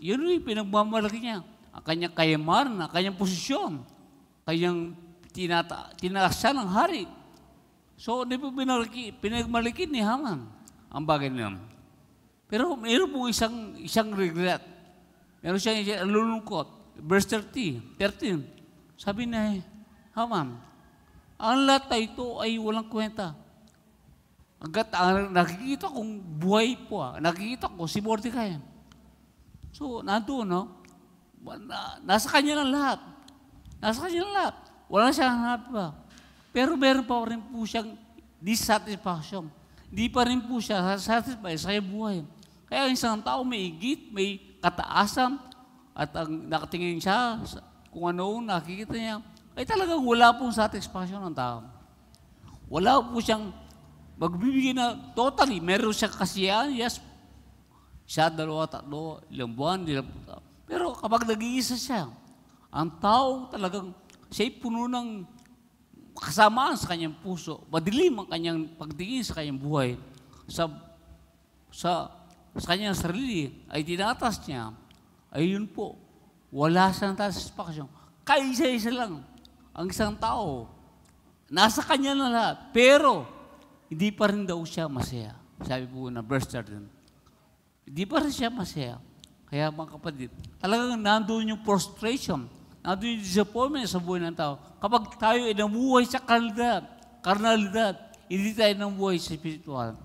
Yun yung pinagmamalaki niya. Ang kanyang kayamanan, ang kanyang posisyon, kanyang tinasa ng hari. So, hindi po pinagmalaki ni Haman ang bagay niya. Pero mayroon po isang regret. Meron siyang lulungkot. Verse 13. Sabi na Haman, ang lahat na ito ay walang kwenta. Nakikita kong buhay po. Nakikita ko si Mordecai. So, nandun, no? Nasa kanya lang lahat. Wala siyang hanap pa. Pero meron pa rin po siyang dissatisfaction. Hindi pa rin po siya satisfied sa kanyang buhay. Kaya isang tao may igit, may kataasan, at ang nakatingin siya kung ano nakikita niya, ay talagang wala pong satisfaction ng tao. Wala po siyang magbibigay na totally, meron siyang kasiyahan, yes, siya, 2, 3, ilang buwan, pero kapag nag-iisa siya, ang tao talagang siya'y puno ng kasamaan sa kanyang puso, madilim ang kanyang pagtingin sa kanyang buhay, sa kanyang sarili, ay tinatas niya, ay yun po, wala siyang satisfaction. Kaisa-isa lang ang isang tao, nasa kanya na lahat, pero hindi pa rin daw siya masaya. Sabi po na verse 13. Hindi pa rin siya masaya. Kaya mga kapatid, talagang nandun yung frustration, nandun yung disappointment sa buhay ng tao. Kapag tayo ay namuhay sa karnalidad, hindi tayo namuhay sa spiritual.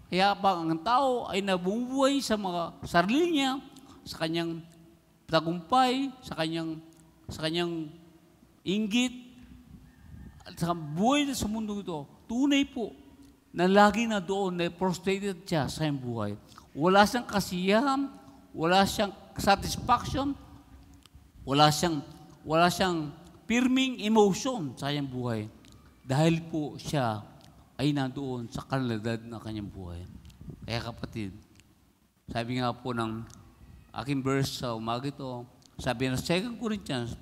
Kaya pag ang tao ay nabubuhay sa mga sarili niya, sa kanyang tagumpay, sa kanyang inggit, at sa buhay sa mundo ito, tunay po na lagi na doon, na prostrated siya sa iyong buhay. Wala siyang kasiyahan, wala siyang satisfaction, wala siyang firming emotion sa kanyang buhay. Dahil po siya ay nandoon sa kalalidad ng kanyang buhay. Kaya kapatid, sabi nga po ng aking verse sa umaga ito, sabi ng 2 Corinthians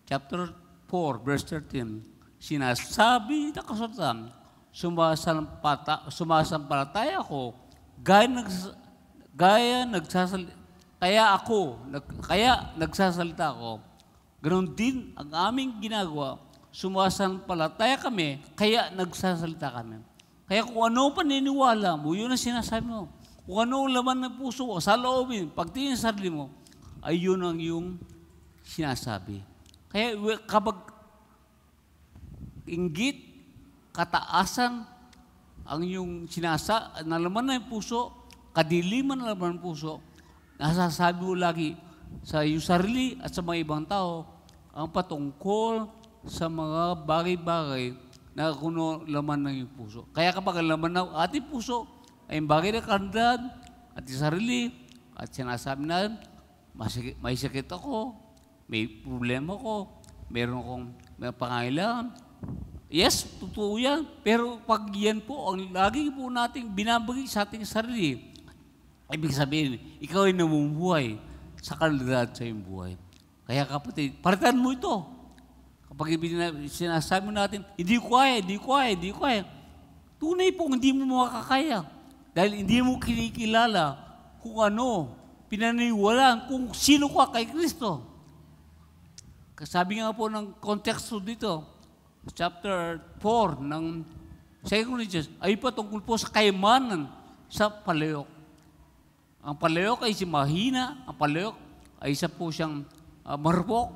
chapter 4, verse 13, sinasabi na kasulatan, sumasampalataya ako, kaya nagsasalita ako. Ganon din ang aming ginagawa, sumasampalataya kami, kaya nagsasalita kami. Kaya kung ano paniniwala mo, yun ang sinasabi mo. Kung ano laman ng puso mo, sa loobin, pagtingin sa sarili mo, ay yun ang iyong sinasabi. Kaya kapag inggit, kataasan, ang iyong na laman ng puso, kadiliman na laman ng puso, nasasabi mo lagi sa iyong sarili at sa mga ibang tao, ang patungkol sa mga bagay-bagay na kuno laman ng iyong puso. Kaya kapag ang laman ng ating puso ay bagay na kandad at sarili at sinasabi na, may sakit ako, may problema ko, meron akong may pangailangan. Yes, totoo yan. Pero pag yan po, ang lagi po nating binabagi sa ating sarili, ibig sabihin, ikaw ay namumuhay sa kalidad sa iyong buhay. Kaya kapatid, palitan mo ito. Kapag sinasabi natin, hindi ko kaya. Tunay po, hindi mo makakaya. Dahil hindi mo kinikilala kung ano, pinaniwalaan kung sino ka kay Kristo. Sabi nga po ng konteksto dito, chapter 4 ng 2 Corinthians, ay patungkol po sa kayamanan sa palayok. Ang palayok ay si mahina, ang palayok ay isa po siyang marupok.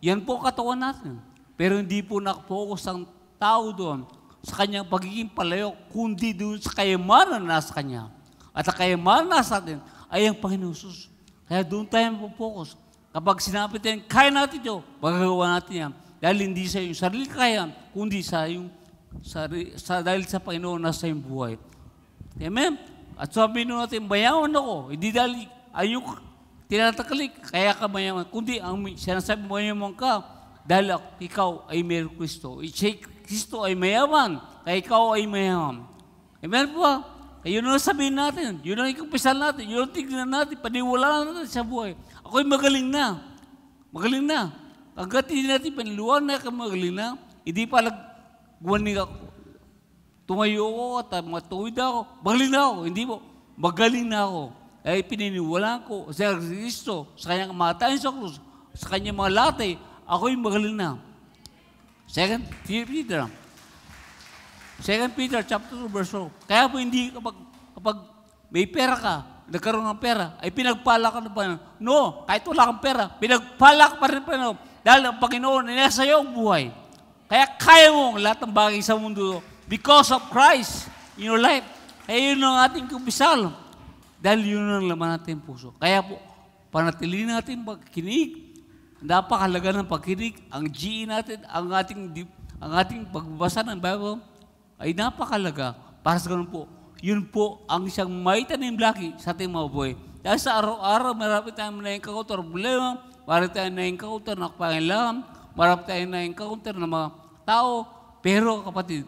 Yan po katawan natin. Pero hindi po nakapokus ang tao doon sa kanyang pagiging palayok, kundi doon sa kayamanan na nasa kanya. At ang kayamanan nasa atin ay ang Panginoon Jesus. Kaya doon tayo mapopokus. Kapag sinabi tayo, kaya natin ito, magagawa natin yan. Dahil hindi sa iyong sarili kaya, kundi dahil sa Panginoon nasa iyong buhay. Amen? At sabi natin, mayaman ako. Hindi dahil ayok tinatakalik, kaya ka mayaman. Kundi ang sinasabi mayaman ka, dahil ikaw ay mayroong Kristo. Kristo ay mayaman, kaya ikaw ay mayaman. Amen po ba? Kaya yun ang sabihin natin, yun ang ikumpisan natin, yun ang tignan natin, paniwalaan natin sa buhay. Ako'y magaling na. Magaling na. Hanggat hindi natin paniluan na ka magaling na, hindi palag gumaling ako. Tumayo ako at matuwid ako. Magaling na ako. Hindi po. Magaling na ako. Ay pininiwalaan ko sa Kristo, sa kanyang kamatayan sa krus, sa kanyang mga latay, ako'y magaling na. 2 Peter chapter 2 verse 4. Kaya po hindi kapag may pera ka, nagkaroon ng pera, ay pinagpala ka na pa. No, kahit wala kang pera, pinagpala ka pa rin pa. Dahil ang Panginoon ay nasa iyo ang buhay. Kaya kaya mo ang lahat ng bagay sa mundo because of Christ in your life. Kaya yun ang ating kumpisal. Dahil yun ang laman natin puso. Kaya po, panatilihin natin pagkinig. Napakalaga ng pagkinig. Ang GE natin, ang ating pagbabasa ng Bible ay napakalaga. Para sa ganun po, yun po ang isang may tanim lagi sa ating mga buhay. Dahil sa araw-araw, marami tayong na-encounter problema, marami tayong na-encounter ng pangailangan, marami tayong na-encounter ng mga tao. Pero kapatid,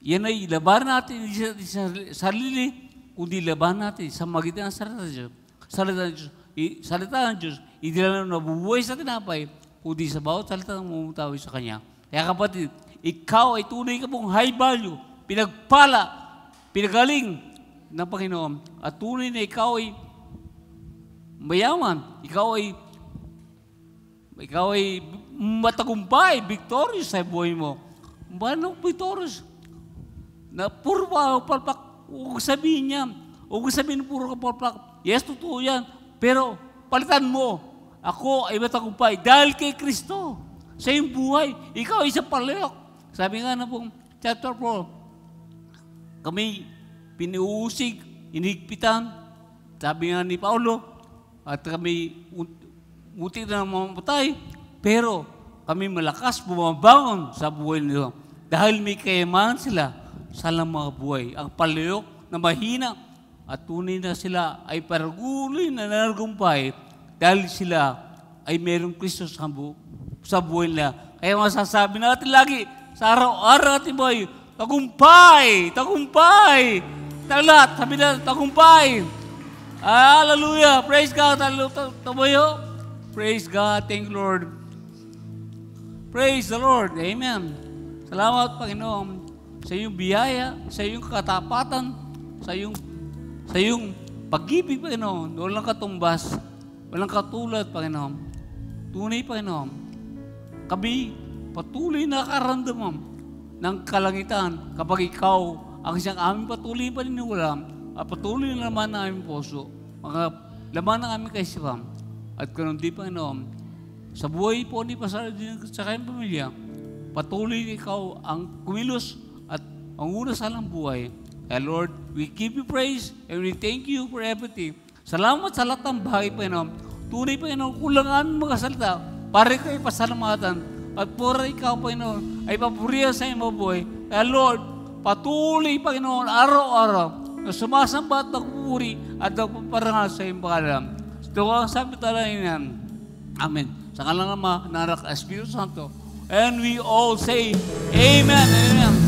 yan ay laban natin sa sarili, kundi laban natin sa magitan ng salita ng Diyos. Salita ng Diyos, hindi lang nabubuhay sa tinapay, kundi sa bawat salita ng mumutawi sa Kanya. Kaya kapatid, ikaw ay tunay ka pong high value, pinagpala, pinagaling ng Panginoon, at tunay na ikaw ay mayaman, ikaw ay matagumpay, victorious sa buhay mo. Paano victorious? Na puro palpak, huwag sabihin niya, huwag sabihin puro ka palpak. Yes, totoo yan. Pero palitan mo, ako ay matagumpay dahil kay Kristo. Sa iyong buhay, ikaw ay isang palayok. Sabi nga na pong chapter 4, kami pinuusig, inigpitan. Sabi nga ni Paulo, at kami muntik na mamamatay, pero kami malakas bumabangon sa buhay nila. Dahil may kayamanan sila sa mga buhay. Ang palayok na mahina at tunay na sila ay paraguloy na nanagumpay dahil sila ay mayroong Kristo sa buhay nila. Kaya masasabi natin lagi sa araw-araw natin buhay, tagumpay! Tagumpay! Talat, sabi na, tagumpay! Hallelujah! Praise God! Tabayo! Praise God! Thank you, Lord! Praise the Lord! Amen! Salamat, Panginoon, sa iyong biyaya, sa iyong katapatan, sa iyong pag-ibig, Panginoon. Walang katumbas, walang katulad, Panginoon. Tunay, Panginoon. Kami patuloy na nakaramdam ng kalangitan kapag ikaw ang isang aming patuloy paniniwala at patuloy na laman ng aming puso, mga laman ng aming kaisipan. At ganoon din, Panginoon, sa buhay po ni Pastor din sa kanyang pamilya, patuloy ikaw ang kumilos at ang una sa lang buhay. Kaya Lord, we give you praise and we thank you for everything. Salamat sa lahat ng bagay, Panginoon. Tunay, Panginoon, kulang aming magasalita para kayo pasalamatan. At pura ikaw, Panginoon, ay papurihan sa iyong mabuhay. Kaya Lord, patuloy, Panginoon, araw-araw na sumasamba at nagpupuri at nagpaparangal sa iyong pangalan. Ito ang sabi talaga. Amen. Sa kalang Ama, Anak, Espiritu Santo. And we all say, Amen. Amen.